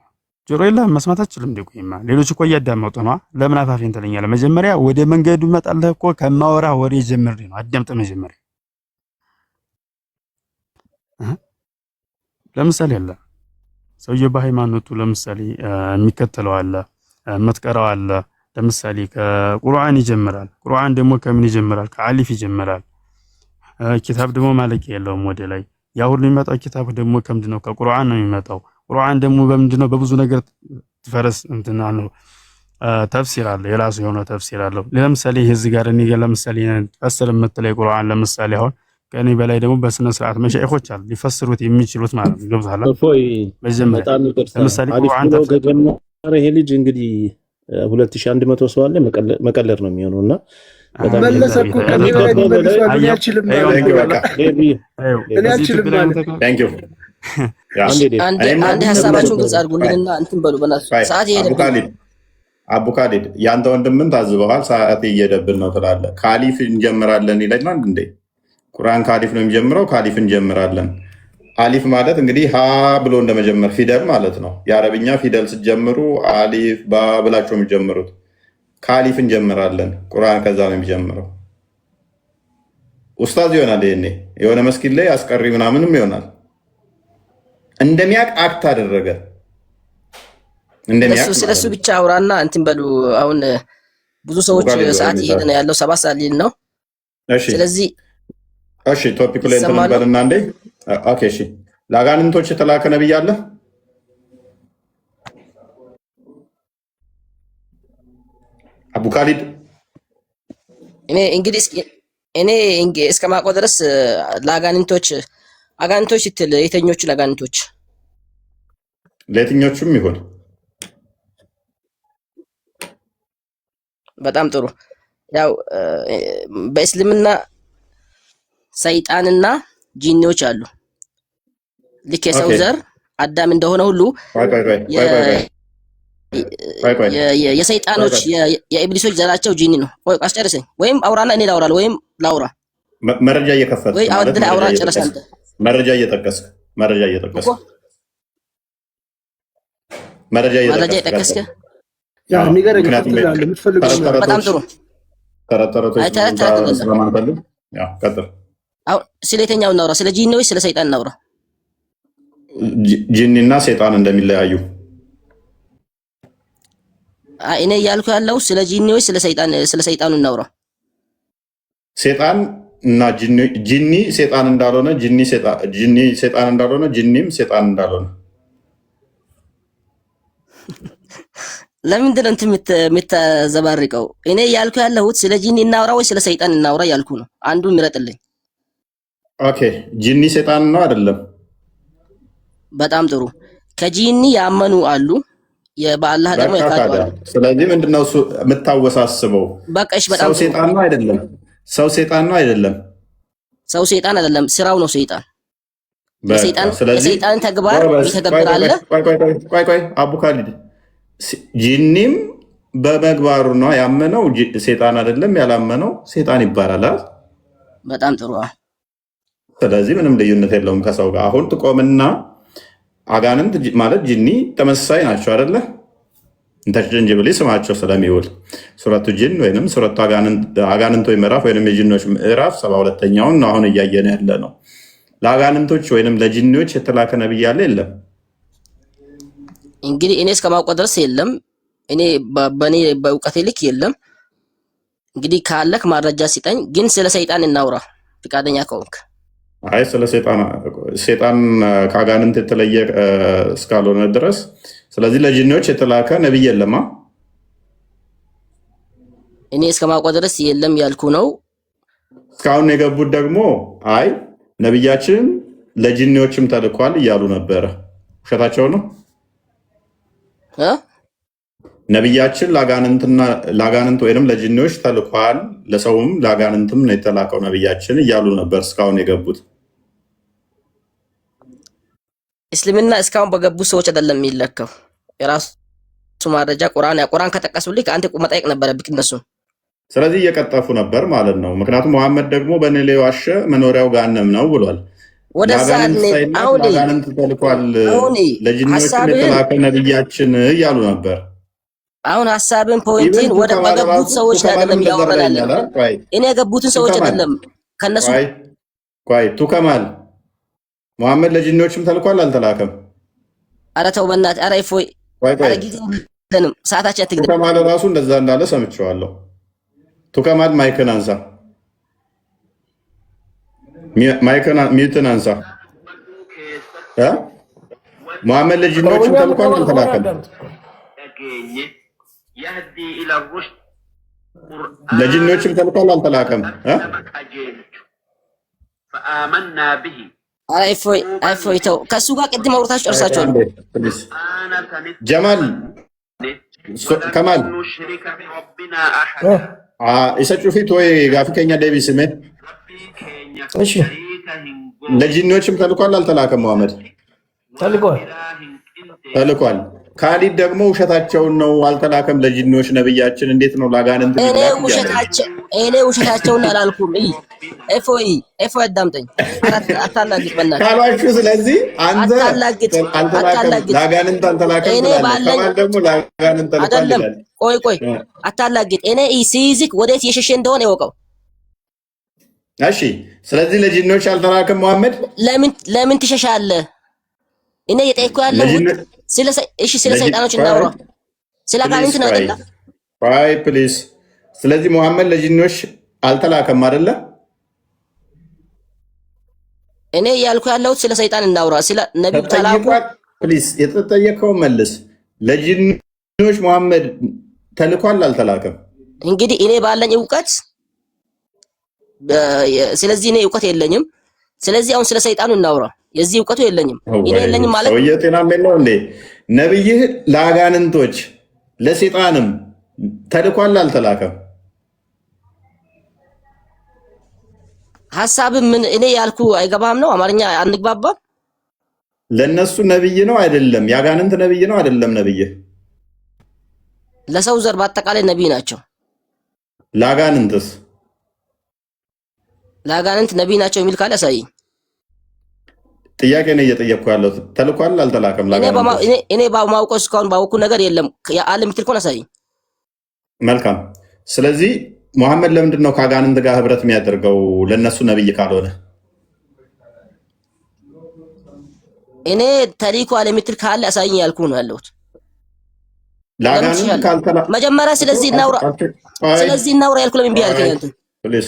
ጆሮ የለህም መስማት አትችልም። ደጉይማ ሌሎች እኮ እያዳመጡ ነው። ለምን አፋፊን ትለኛለህ? መጀመሪያ ወደ መንገዱ እመጣለሁ እኮ ከማወራ ወሬ ጀምሬ ነው። አዳምጥ መጀመሪያ። ለምሳሌ አለ ሰውየው በሃይማኖቱ ለምሳሌ የሚከተለው አለ፣ የምትቀራው አለ። ለምሳሌ ከቁርአን ይጀምራል። ቁርአን ደግሞ ከምን ይጀምራል? ከአሊፍ ይጀምራል። ኪታብ ደግሞ ማለቂያ የለውም ወደ ላይ። ያ ሁሉ የሚመጣው ኪታብ ደግሞ ከምንድን ነው? ከቁርአን ነው የሚመጣው። ቁርአን ደግሞ በምንድን ነው? በብዙ ነገር ፈረስ እንትና ነው ተፍሲር አለ፣ የራሱ የሆነ ተፍሲር አለው። ለምሳሌ እዚህ ጋር እኔ ለምሳሌ ፈስር የምትለው ቁርአን ለምሳሌ አሁን ከኔ በላይ ደግሞ በስነ ስርዓት መሻይኾች አሉ ሊፈስሩት የሚችሉት ማለት ነው። ገብቶሃል? መጀመሪያ ለምሳሌ ቁርአን ተፍሲር ይሄ ልጅ እንግዲህ 2100 ሰው አለ መቀለድ ነው የሚሆነውና መለሰ እኮ ከኔ በላይ ቢመልስ አልችልም አንድ ሀሳባችሁን ግልጽ አድርጉልኝና እንትን በሉ በእናትህ ሰዓት ይሄድብኝ። አቡካሊድ ያንተ ወንድምን ታዝበዋል። ሰዓት እየሄደብን ነው ትላለህ። ካሊፍ እንጀምራለን ይለናል እንዴ? ቁርአን ካሊፍ ነው የሚጀምረው። ካሊፍ እንጀምራለን። አሊፍ ማለት እንግዲህ ሀ ብሎ እንደመጀመር ፊደል ማለት ነው። የአረብኛ ፊደል ስትጀምሩ አሊፍ ባ ብላችሁ የሚጀምሩት። ካሊፍ እንጀምራለን። ቁርአን ከዛ ነው የሚጀምረው። ኡስታዝ ይሆናል። ይሄኔ የሆነ መስጊድ ላይ አስቀሪ ምናምንም ይሆናል። እንደሚያቅ አክት አደረገ። ስለሱ ብቻ አውራና እንትን በሉ። አሁን ብዙ ሰዎች ሰዓት እየሄደ ነው ያለው፣ 7 ሰዓት ሊል ነው። ስለዚህ እሺ ቶፒኩ ላይ እንትን እንበልና እንዴ። ኦኬ እሺ። ለአጋንንቶች የተላከ ነብይ አለ? አቡካሊድ እኔ እስከማውቀው ድረስ ለአጋንንቶች ስትል የተኞቹ ለአጋንንቶች ለየትኞቹም ይሁን በጣም ጥሩ። ያው በእስልምና ሰይጣንና ጂኒዎች አሉ። ልክ የሰው ዘር አዳም እንደሆነ ሁሉ የሰይጣኖች የኢብሊሶች ዘራቸው ጂኒ ነው። ቆይ አስጨርሰኝ፣ ወይም አውራና እኔ ላውራ ወይም ላውራ። መረጃ እየከፈትክ ወይ አውድ ላይ አውራ ጨርሰህ አንተ መረጃ እየጠቀስክ ያ ንገረኝ። በጣም ጥሩ አሁን ስለ የትኛው እናውራ? ስለ ጂኒ ወይ ስለ ሰይጣን እናውራ? ጂኒና ሰይጣን እንደሚለያዩ እኔ እያልኩ ያለው ስለ ጂኒ ወይ ስለ ሰይጣኑ እናውራ? ሰይጣን እና ጂኒ ሰይጣን እንዳልሆነ፣ ጂኒ ሰይጣን እንዳልሆነ፣ ጂኒም ሰይጣን እንዳልሆነ። ለምንድን ነው እንትን የምታዘባርቀው? እኔ እያልኩ ያለሁት ስለ ጂኒ እናውራ ወይ ስለ ሰይጣን እናውራ ያልኩ ነው። አንዱን ምረጥልኝ። ኦኬ ጂኒ ሰይጣን ነው አይደለም? በጣም ጥሩ። ከጂኒ ያመኑ አሉ፣ በአላህ ደግሞ የካዱ አሉ። ስለዚህ ምንድነው እሱ የምታወሳስበው? በቃሽ። በጣም ሰው ሰይጣን ነው አይደለም? ሰው ሰይጣን ነው አይደለም? ሰው ሰይጣን አይደለም፣ ስራው ነው ሰይጣን። የሰይጣን ተግባር ይተገብራል። ቆይ አቡካሊድ ጂኒም በመግባሩ ነው ያመነው፣ ሰይጣን አይደለም። ያላመነው ሰይጣን ይባላል። በጣም ጥሩ። ስለዚህ ምንም ልዩነት የለውም ከሰው ጋር። አሁን ጥቆምና አጋንንት ማለት ጂኒ ተመሳሳይ ናቸው አይደለ? ኢንተርቼንጅብሊ ስማቸው ስለሚውል ሱረቱ ጂን ወይንም ሱረቱ አጋንንቶች ምዕራፍ ወይንም የጂኖች ምዕራፍ 72ኛውን አሁን እያየን ያለ ነው። ለአጋንንቶች ወይንም ለጂኒዎች የተላከ ነብይ ያለ የለም። እንግዲህ እኔ እስከማውቀው ድረስ የለም። እኔ በእኔ በእውቀቴ ልክ የለም። እንግዲህ ካለክ ማረጃ ሲጠኝ። ግን ስለ ሰይጣን እናውራ ፍቃደኛ ከሆንክ። አይ ስለ ሰይጣን ከአጋንንት የተለየ እስካልሆነ ድረስ ስለዚህ ለጂኒዎች የተላከ ነብይ የለማ። እኔ እስከማውቀው ድረስ የለም ያልኩ ነው። እስካሁን የገቡት ደግሞ አይ ነብያችን ለጂኒዎችም ተልኳል እያሉ ነበረ። ውሸታቸው ነው። ነብያችን ለአጋንንት ወይንም ለጂኒዎች ተልኳል፣ ለሰውም ለአጋንንትም ነው የተላከው ነብያችን እያሉ ነበር እስካሁን የገቡት። እስልምና እስካሁን በገቡ ሰዎች አይደለም የሚለካው። የራሱ ማረጃ ቁርአን ከጠቀሱልኝ ከአንተ መጠየቅ ነበረብህ እነሱን። ስለዚህ እየቀጠፉ ነበር ማለት ነው። ምክንያቱም መሐመድ ደግሞ በእኔ ላይ ዋሸ መኖሪያው ገሃነም ነው ብሏል። ለአጋንንት ተልኳል፣ ለጂኒዎችም የተላከ ነብያችን እያሉ ነበር። አሁን ሐሳብን ፖይንቲን ወደ በገቡት ሰዎች ላይ አይደለም ያወራን ያለ። እኔ የገቡትን ሰዎች አይደለም ከነሱ ቱ ከማል መሐመድ ለጂኒዎችም ተልኳል አልተላከም? ኧረ ተው በእናትህ። ኧረ እፎይ፣ ኧረ ጊዜ የለንም፣ ሰዓታችን አትግደል። ቱከማል ራሱ እንደዛ እንዳለ ሰምቼዋለሁ። ቱከማል ማይክን አንሳ፣ ሚዩትን አንሳ። መሐመድ ለጂኖችም ተልኳል አልተላከም? ለጂኖችም ተልኳል አልተላከም? እፎይ ተው፣ ከእሱ ጋር ቅድም አውርታችሁ ጨርሳችኋል። ጀማል ከማል isa cufiit ወይ ጋፊ ከኛ ዴቪስ ምን እሺ ለጂኖችም ተልኳል አልተላከም? መሐመድ ተልኳል። ካሊድ ደግሞ ውሸታቸውን ነው አልተላከም ለጂኖች ነብያችን እንዴት ነው ላጋንንት? እኔ ውሸታቸውን አላልኩም። እፎይ አዳምጠኝ፣ አታላግጥ በእናትህ ካሏችሁ። ስለዚህ አንተ አልተላከም ላጋንንት አልተላከም ብላለህ። ከማል ደግሞ ላጋንንት ተልኳል ይላል። ቆይ አታላግጥ። እኔ ሲይዝክ ወዴት የሸሸ እንደሆነ ይወቀው። እሺ ስለዚህ ለጂኖች አልተላከም መሐመድ። ለምን ትሸሻለህ? እኔ የጠየኩህ ያለው ስለ ሰይጣኖች እናውራ፣ ስለ አጋንንት ነው አይደለ? አይ ፕሊዝ። ስለዚህ መሐመድ ለጂኖች አልተላከም አይደለ? እኔ ያልኩ ያለሁት ስለ ሰይጣን እናውራ፣ ስለ ነብዩ ተላኩ። ፕሊዝ የተጠየቀው መልስ። ለጂኖች መሐመድ ተልኳል አልተላከም? እንግዲህ እኔ ባለኝ እውቀት፣ ስለዚህ እኔ እውቀት የለኝም። ስለዚህ አሁን ስለ ሰይጣኑ እናውራ። የዚህ እውቀቱ የለኝም፣ እኔ የለኝም ማለት ሰውዬ ጤና ነው እንዴ? ነብይህ ለአጋንንቶች ለሰይጣንም ተልኳል አልተላከም? ሐሳብ ምን እኔ ያልኩ አይገባም ነው? አማርኛ አንግባባም? ለነሱ ነብይ ነው አይደለም? የአጋንንት ነብይ ነው አይደለም? ነብይህ ለሰው ዘር በአጠቃላይ ነብይ ናቸው። ለአጋንንትስ? ለአጋንንት ነብይ ናቸው የሚል ካለ ያሳይ። ጥያቄ ነው እየጠየቅኩ ያለሁት። ተልኳል አልተላከም? እኔ በማውቀው እስካሁን ባወኩ ነገር የለም። የዓለም ምትል ኮን ያሳይ። መልካም። ስለዚህ መሐመድ ለምንድን ነው ከአጋንንት ጋር ህብረት የሚያደርገው ለነሱ ነብይ ካልሆነ? እኔ ተሪኩ ዓለም ምትል ካለ ያሳይኝ ያልኩ ነው ያለሁት። ለአጋንንት ካልተላ መጀመሪያ ስለዚህ እናውራ ያልኩ ለምን ቢያልከኝ አንተ ፕሊዝ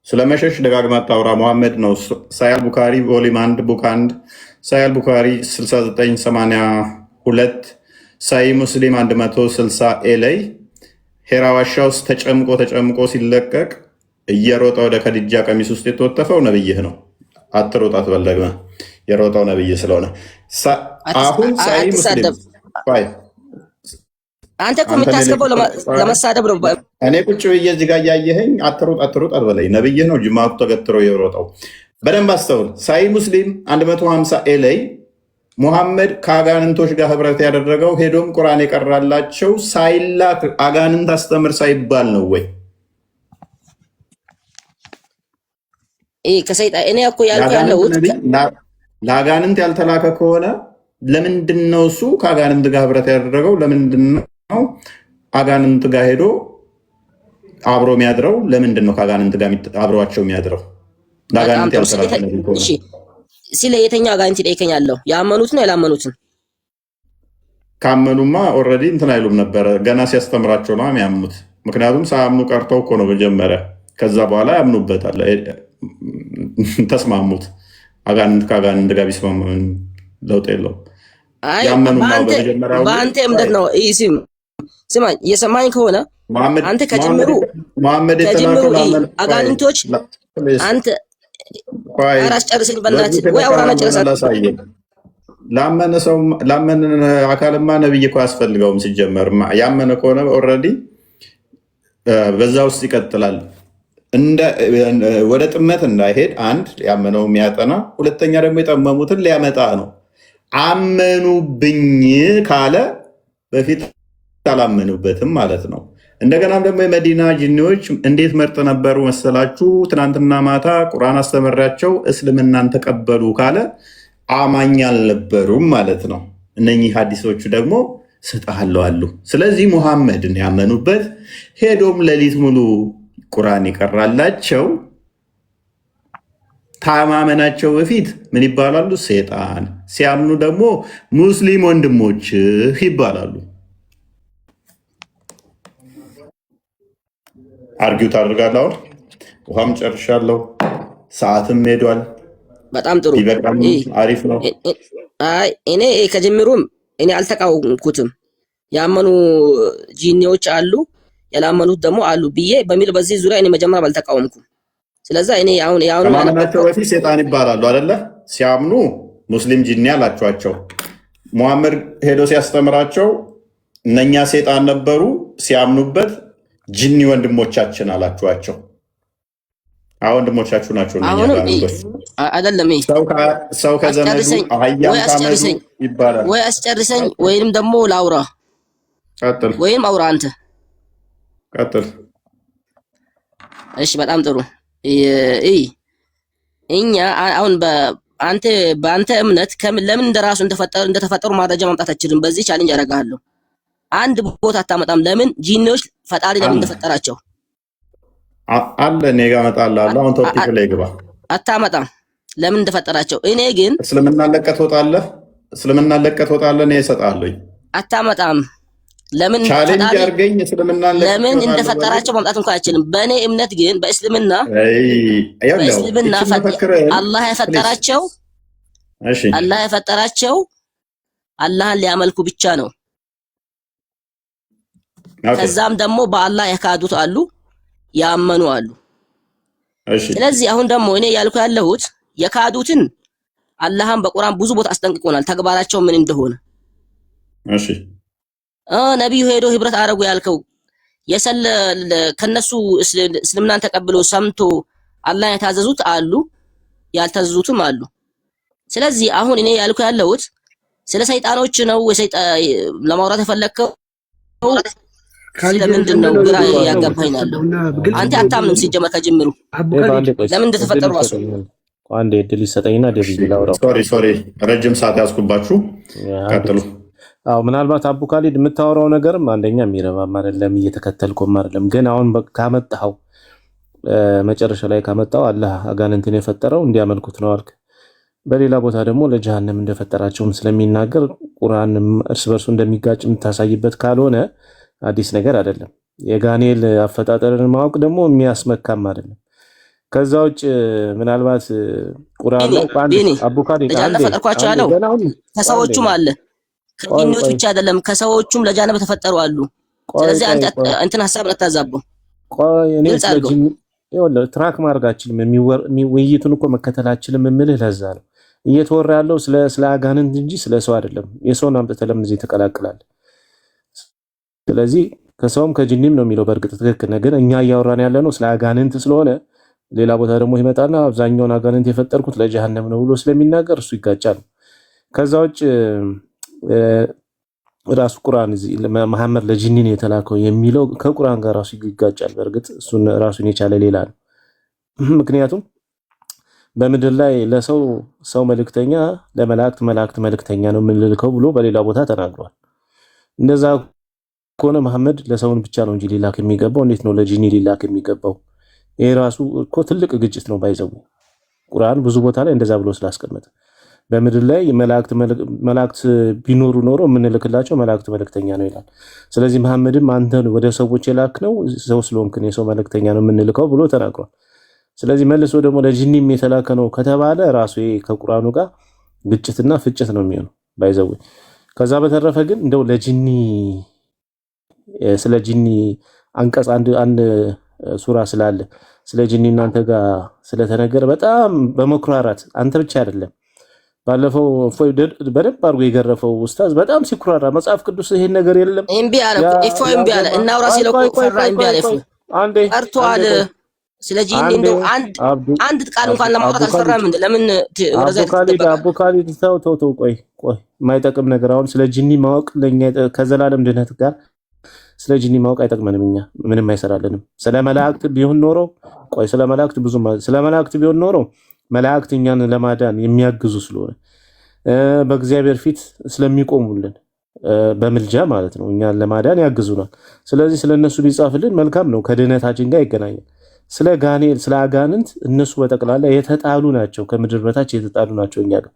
ስለመሸሽ ደጋግማ ታውራ። መሐመድ ነው ሳያል ቡካሪ ቮሊም 1 ቡክ 1 ሳያል ቡካሪ 6982 ሳይ ሙስሊም 160 ኤ ላይ ሄራ ዋሻ ውስጥ ተጨምቆ ሲለቀቅ እየሮጠ ወደ ከድጃ ቀሚስ ውስጥ የተወተፈው ነብይህ ነው። አትሮጥ አትበለግመ የሮጠው ነብይ ስለሆነ አሁን ሳይ ሙስሊም አንተ እኮ የምታስገባው ለመሳደብ ነው። እኔ ቁጭ ብዬ እዚህ ጋር እያየኸኝ አትሮጥ አትበለኝ። ነብይህ ነው ጅማቱ ተገትሮ የሮጠው። በደንብ አስተውል። ሳይ ሙስሊም 150 ኤ ላይ ሙሐመድ ከአጋንንቶች ጋር ህብረት ያደረገው ሄዶም ቁርአን የቀራላቸው ሳይላክ አጋንንት አስተምር ሳይባል ነው ወይ? ከሰይጣን እኔ እኮ ያልኩ ያለሁት ለአጋንንት ያልተላከ ከሆነ ለምንድን ነው እሱ ከአጋንንት ጋር ህብረት ያደረገው? ለምንድን ነው አጋንንት ጋር ሄዶ አብሮ የሚያድረው? ለምንድን ነው ከአጋንንት ጋር አብሯቸው የሚያድረው? ለአጋንንት ያልተላከ ነው። ስለ የትኛው አጋንንት ይጠይቀኛለሁ? ያመኑት ነው ያላመኑትን? ካመኑማ ኦልሬዲ እንትን አይሉም ነበረ። ገና ሲያስተምራቸው ነው የሚያምኑት። ምክንያቱም ሳያምኑ ቀርተው እኮ ነው መጀመሪያ። ከዛ በኋላ ያምኑበታል። ተስማሙት። አጋንንት ከአጋንንት ጋር ቢስማሙ ለውጥ የለውም። በአንተ እምነት ነው። ስማኝ፣ እየሰማኝ ከሆነ አንተ ከጅምሩ አጋንንቶች አንተ አስጨርሰኝ በእናትህ፣ ወይ አውራና ጨርሰኝ። ላመነ አካልማ ነብይ እኮ አያስፈልገውም። ሲጀመር ያመነ ከሆነ ኦልሬዲ በዛ ውስጥ ይቀጥላል። ወደ ጥመት እንዳይሄድ አንድ ያመነው የሚያጠና፣ ሁለተኛ ደግሞ የጠመሙትን ሊያመጣ ነው። አመኑብኝ ካለ በፊት አላመኑበትም ማለት ነው። እንደገናም ደግሞ የመዲና ጂኒዎች እንዴት መርጥ ነበሩ መሰላችሁ? ትናንትና ማታ ቁርአን አስተምራቸው እስልምናን ተቀበሉ ካለ አማኝ አልነበሩም ማለት ነው። እነኚህ ሀዲሶቹ ደግሞ ስጣለው አሉ። ስለዚህ ሙሐመድን ያመኑበት ሄዶም ሌሊት ሙሉ ቁርአን ይቀራላቸው ከማመናቸው በፊት ምን ይባላሉ? ሰይጣን። ሲያምኑ ደግሞ ሙስሊም ወንድሞችህ ይባላሉ። አርጊው ታደርጋለህ። አሁን ውሃም ጨርሻለሁ፣ ሰዓትም ሄዷል። በጣም ጥሩ ይበቃል። አሪፍ ነው። አይ እኔ ከጀምሩም እኔ አልተቃወምኩትም። ያመኑ ጂኒዎች አሉ፣ ያላመኑት ደግሞ አሉ ብዬ በሚል በዚህ ዙሪያ እኔ መጀመሪያ አልተቃወምኩም። ስለዚህ እኔ አሁን ከማመናቸው በፊት ሰይጣን ይባላሉ አይደለ? ሲያምኑ ሙስሊም ጂኒ አላቸዋቸው። ሙሐመድ ሄዶ ሲያስተምራቸው እነኛ ሰይጣን ነበሩ፣ ሲያምኑበት ጂኒ ወንድሞቻችን አላችኋቸው። ወንድሞቻችሁ ናቸው። አይደለም ሰው ከዘመዱ አህያም ካመዱ ይባላል። ወይ አስጨርሰኝ ወይንም ደግሞ ላውራ። ቀጥል። ወይም አውራ አንተ። ቀጥል። እሺ በጣም ጥሩ። እኛ አሁን በአንተ እምነት ለምን እንደራሱ እንደተፈጠሩ ማረጃ ማምጣት አችልም። በዚህ ቻሌንጅ አደርጋለሁ። አንድ ቦታ አታመጣም። ለምን ጂኒዎች ፈጣሪ ለምን እንደፈጠራቸው አለ እኔ ጋር እመጣልሃለሁ። አሁን ቶፒክ ላይ ግባ። አታመጣም ለምን እንደፈጠራቸው። እኔ ግን እስልምና ለቀህ ትወጣለህ። እኔ እሰጥሃለሁ። አታመጣም ለምን ቻሌንጅ አድርገኝ። እስልምና ለምን እንደፈጠራቸው ማምጣት እንኳን አይችልም። በእኔ እምነት ግን በእስልምና አላህ የፈጠራቸው አላህን ሊያመልኩ ብቻ ነው። ከዛም ደግሞ በአላህ የካዱት አሉ፣ ያመኑ አሉ። ስለዚህ አሁን ደግሞ እኔ ያልኩ ያለሁት የካዱትን አላህን በቁርአን ብዙ ቦታ አስጠንቅቆናል፣ ተግባራቸው ምን እንደሆነ። ነቢዩ ሄዶ ህብረት አረጉ ያልከው ከነሱ እስልምናን ተቀብሎ ሰምቶ አላህን የታዘዙት አሉ፣ ያልታዘዙትም አሉ። ስለዚህ አሁን እኔ ያልኩ ያለሁት ስለ ሰይጣኖች ነው ለማውራት የፈለከው? ስለምንድን ነው? ግራ ያጋባኛል። አንተ አታምንም ሲጀመር ከጅምሩ ለምን እንደተፈጠሩ ራሱ አንዴ እድል ይሰጠኝና ደብይ ላውራው። ሶሪ ረጅም ሰዓት ያዝኩባችሁ። ቀጥሉ። ምናልባት አቡ ካሊድ የምታወራው ነገርም አንደኛ የሚረባም አይደለም፣ እየተከተልኩም አይደለም። ግን አሁን ካመጣው መጨረሻ ላይ ካመጣው አላህ አጋንንትን የፈጠረው እንዲያመልኩት ነው አልክ። በሌላ ቦታ ደግሞ ለጀሃነም እንደፈጠራቸውም ስለሚናገር ቁርአን እርስ በርሱ እንደሚጋጭ የምታሳይበት ካልሆነ አዲስ ነገር አይደለም። የጋኔል አፈጣጠርን ማወቅ ደግሞ የሚያስመካም አይደለም። ከዛ ውጭ ምናልባት ቁርአን ላይ አቡ ካሊድ ፈጠርኳቸው ያለው ከሰዎቹም አለ፣ ከጂኒዎች ብቻ አይደለም፣ ከሰዎቹም ለጀሃነም ተፈጠሩ አሉ። ስለዚህ አንተ ሐሳብ አታዛቡ። ቆይ እኔ ትራክ ማድረጋችንም ውይይቱን እኮ መከተላችንም የምልህ ለዛ ነው። እየተወራ ያለው ስለ አጋንንት እንጂ ስለ ሰው አይደለም። የሰውን አምጥተህ ለምን እዚህ ትቀላቅላለህ? ስለዚህ ከሰውም ከጂኒም ነው የሚለው በእርግጥ ትክክል ነው። ግን እኛ እያወራን ያለ ነው ስለ አጋንንት ስለሆነ ሌላ ቦታ ደግሞ ይመጣና አብዛኛውን አጋንንት የፈጠርኩት ለጀሃነም ነው ብሎ ስለሚናገር እሱ ይጋጫል። ከዛ ውጭ ራሱ ቁርአን እዚህ መሐመድ ለጂኒ ነው የተላከው የሚለው ከቁርአን ጋር ራሱ ይጋጫል። በእርግጥ እሱን ራሱን የቻለ ሌላ ነው። ምክንያቱም በምድር ላይ ለሰው ሰው መልእክተኛ፣ ለመላእክት መልእክተኛ ነው የምንልከው ብሎ በሌላ ቦታ ተናግሯል። እንደዛ ከሆነ መሐመድ ለሰውን ብቻ ነው እንጂ ሊላክ የሚገባው እንዴት ነው ለጂኒ ሊላክ የሚገባው? ይሄ ራሱ እኮ ትልቅ ግጭት ነው። ባይዘው ቁርአን ብዙ ቦታ ላይ እንደዛ ብሎ ስላስቀመጠ በምድር ላይ መላእክት ቢኖሩ ኖሮ የምንልክላቸው መላእክት መልእክተኛ ነው ይላል። ስለዚህ መሐመድም አንተን ወደ ሰዎች የላክነው ሰው ስለሆንክ የሰው መልእክተኛ ነው የምንልከው ብሎ ተናግሯል። ስለዚህ መልሶ ደግሞ ለጂኒም የተላከ ነው ከተባለ ራሱ ይሄ ከቁርአኑ ጋር ግጭትና ፍጭት ነው የሚሆነው ባይዘው። ከዛ በተረፈ ግን እንደው ለጂኒ ስለ ጂኒ አንቀጽ አንድ ሱራ ስላለ ስለ ጂኒ እናንተ ጋር ስለተነገረ በጣም በመኩራራት አንተ ብቻ አይደለም ባለፈው በደንብ አድርጎ የገረፈው ኡስታዝ በጣም ሲኩራራ መጽሐፍ ቅዱስ ይሄን ነገር የለም እምቢ አለ እፎ እምቢ አለ እናውራ ሲለው ፈራ እምቢ አለ እፎ ቀርቷል። ስለ ጂኒ እንደው አንድ ቃል እንኳን ለማውጣት አልፈራም እንዴ? ለምን ወደዛ አቡ ካሊድ ተው ቆይ የማይጠቅም ነገር አሁን ስለ ጂኒ ማወቅ ለኛ ከዘላለም ድነት ጋር ስለ ጂኒ ማወቅ አይጠቅመንም። እኛ ምንም አይሰራልንም። ስለ መላእክት ቢሆን ኖሮ ስለ መላእክት ቢሆን ኖሮ መላእክት እኛን ለማዳን የሚያግዙ ስለሆነ በእግዚአብሔር ፊት ስለሚቆሙልን በምልጃ ማለት ነው እኛን ለማዳን ያግዙናል። ስለዚህ ስለነሱ ቢጻፍልን መልካም ነው፣ ከድህነታችን ጋር ይገናኛል። ስለ ጋኔል ስለ አጋንንት እነሱ በጠቅላላ የተጣሉ ናቸው፣ ከምድር በታች የተጣሉ ናቸው። እኛ ጋር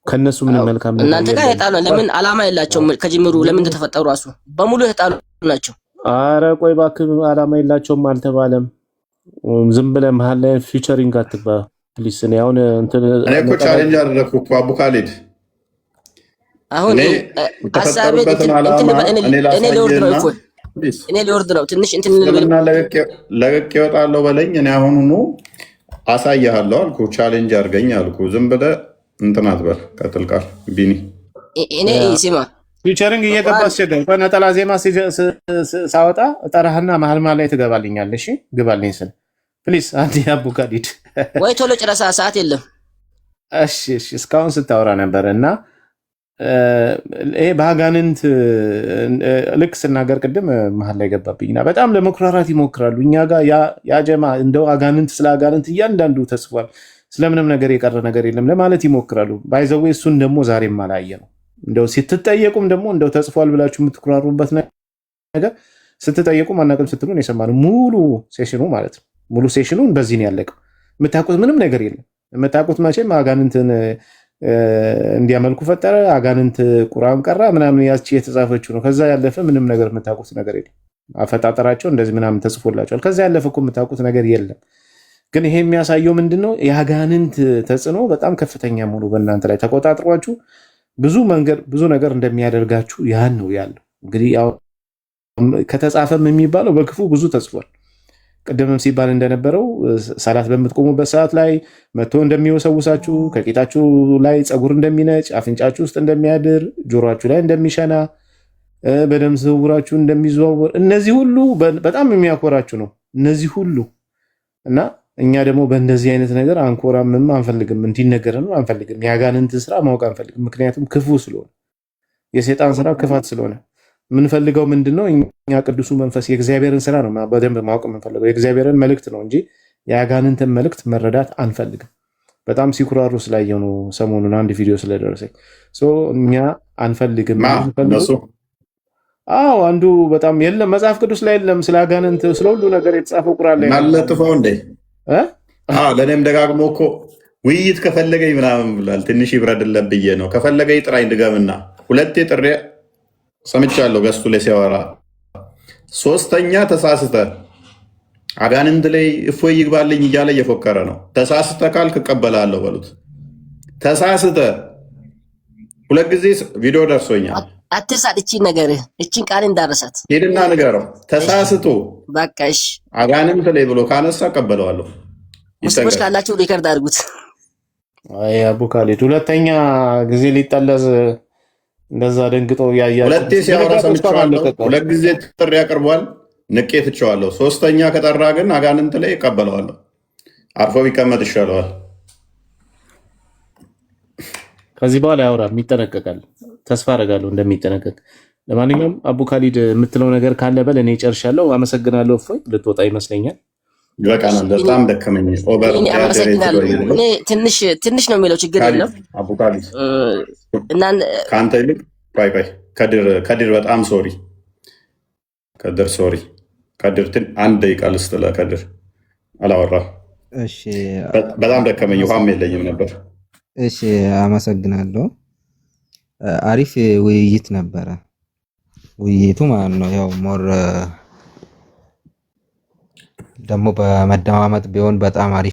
ከነሱ ምን መልካም ነገር እናንተ ጋር የተጣሉ ለምን አላማ የላቸውም? ከጅምሩ ለምን እንደተፈጠሩ ራሱ በሙሉ የተጣሉ ናቸው። አረ ቆይ እባክህ አላማ የላቸውም አልተባለም። ዝም ብለህ መሀል ላይ ፊቸሪንግ አትግባ ፕሊስ። እኔ አሁን እንትን እኔ እኮ ቻሌንጅ አደረኩ እኮ አቡ ካሊድ። አሁን ሐሳቤ እኔ ሊወርድ ነው ትንሽ እንትን ለምና ለቅቄ እወጣለሁ በለኝ። እኔ አሁኑኑ አሳያለሁ አልኩ፣ ቻሌንጅ አድርገኝ አልኩ። ዝም ብለህ እንትን አትበል። ቀጥል ቃል ቢኒ እኔ ሲማ ፊቸሪንግ እየገባ አስቸገረኝ። ነጠላ ዜማ ሳወጣ እጠራህና መሀል ላይ ትገባልኛለህ። እሺ ግባልኝ ስል ፕሊስ አንዴ አቡ ካሊድ ወይ ቶሎ ጭረሳ፣ ሰዓት የለም። እሺ እስካሁን ስታወራ ነበር እና ይሄ በአጋንንት ልክ ስናገር ቅድም መሀል ላይ ገባብኝና በጣም ለመኩራራት ይሞክራሉ። እኛ ጋር ያ ጀማ እንደው አጋንንት ስለ አጋንንት እያንዳንዱ ተጽፏል፣ ስለምንም ነገር የቀረ ነገር የለም ለማለት ይሞክራሉ። ባይዘዌ እሱን ደግሞ ዛሬም አላየ ነው። እንደው ስትጠየቁም ደግሞ እንደው ተጽፏል ብላችሁ የምትኩራሩበት ነገር ስትጠየቁም አናውቅም ስትሉን የሰማነው ሙሉ ሴሽኑ ማለት ነው። ሙሉ ሴሽኑን በዚህ ነው ያለቀው። የምታውቁት ምንም ነገር የለም። የምታውቁት መቼም አጋንንትን እንዲያመልኩ ፈጠረ፣ አጋንንት ቁርአን ቀራ ምናምን ያቺ የተጻፈችው ነው። ከዛ ያለፈ ምንም ነገር የምታውቁት ነገር የለም። አፈጣጠራቸው እንደዚህ ምናምን ተጽፎላቸዋል። ከዛ ያለፈ እኮ የምታውቁት ነገር የለም። ግን ይሄ የሚያሳየው ምንድነው? የአጋንንት ተጽዕኖ በጣም ከፍተኛ መሆኑ በእናንተ ላይ ተቆጣጥሯችሁ ብዙ ነገር እንደሚያደርጋችሁ ያን ነው ያለው። እንግዲህ ያው ከተጻፈም የሚባለው በክፉ ብዙ ተጽፏል። ቅድምም ሲባል እንደነበረው ሰላት በምትቆሙበት ሰዓት ላይ መጥቶ እንደሚወሰውሳችሁ፣ ከቂጣችሁ ላይ ፀጉር እንደሚነጭ፣ አፍንጫችሁ ውስጥ እንደሚያድር፣ ጆሮአችሁ ላይ እንደሚሸና፣ በደም ዝውውራችሁ እንደሚዘዋወር፣ እነዚህ ሁሉ በጣም የሚያኮራችሁ ነው። እነዚህ ሁሉ እና እኛ ደግሞ በእንደዚህ አይነት ነገር አንኮራምም፣ አንፈልግም፣ እንዲነገረን አንፈልግም። የአጋንንትን ስራ ማወቅ አንፈልግም። ምክንያቱም ክፉ ስለሆነ የሰይጣን ስራ ክፋት ስለሆነ የምንፈልገው ምንድነው? እኛ ቅዱሱ መንፈስ የእግዚአብሔርን ስራ ነው በደንብ ማወቅ የምንፈልገው፣ የእግዚአብሔርን መልእክት ነው እንጂ የአጋንንትን መልእክት መረዳት አንፈልግም። በጣም ሲኩራሩ ስላየው ነው ሰሞኑን አንድ ቪዲዮ ስለደረሰኝ። እኛ አንፈልግም። አዎ አንዱ በጣም የለም መጽሐፍ ቅዱስ ላይ የለም ስለ አጋንንት ስለ ሁሉ ነገር የተጻፈው ቁርአን ላይ ማለጥፈው እንዴ? ለእኔም ደጋግሞ እኮ ውይይት ከፈለገኝ ምናምን ብሏል። ትንሽ ይብረድለት ብዬ ነው። ከፈለገኝ ጥራኝ ድገምና ሁለቴ ጥሬ ሰምቻለሁ ገስቱ ላይ ሲያወራ። ሶስተኛ ተሳስተ አጋንንት ላይ እፎይ ይግባልኝ እያለ እየፎከረ ነው። ተሳስተ ካልክ እቀበላለሁ በሉት። ተሳስተ ሁለት ጊዜ ቪዲዮ ደርሶኛል። አትሳት፣ እቺ ነገር እቺን ቃል እንዳረሳት ሄድና ንገረው። ተሳስቶ በቃ እሺ አጋንንት ላይ ብሎ ካነሳ እቀበለዋለሁ። ሙስሊሞች ካላችሁ ሪከርድ አድርጉት። አይ አቡ ካሊድ ሁለተኛ ጊዜ ሊጠለዝ እንደዛ ደንግጦ ያያችሁ ሁለቴ ሲያወራ ሰምቻለሁ። ሁለት ጊዜ ጥሪ ያቀርቧል፣ ንቄ ትቼዋለሁ። ሶስተኛ ከጠራ ግን አጋንንት ላይ እቀበለዋለሁ። አርፎ ቢቀመጥ ይሻለዋል። ከዚህ በኋላ ያወራል፣ ይጠነቀቃል። ተስፋ አደርጋለሁ እንደሚጠነቀቅ። ለማንኛውም አቡ ካሊድ የምትለው ነገር ካለ በል። እኔ ጨርሻለሁ። አመሰግናለሁ። እፎይ ልትወጣ ይመስለኛል። ይበቃናል። በጣም ደከመኝ። ትንሽ ነው የሚለው ችግር የለም። አቡ ካሊድ ከአንተ ይልቅ ቆይ ከድር በጣም ሶሪ ከድር ሶሪ ከድር አንድ ደቂቃ ልስጥ ለከድር አላወራም። በጣም ደከመኝ። ውሃም የለኝም ነበር። እሺ አመሰግናለሁ። አሪፍ ውይይት ነበረ። ውይይቱ ማለት ነው ያው ሞር ደግሞ በመደማመጥ ቢሆን በጣም አሪፍ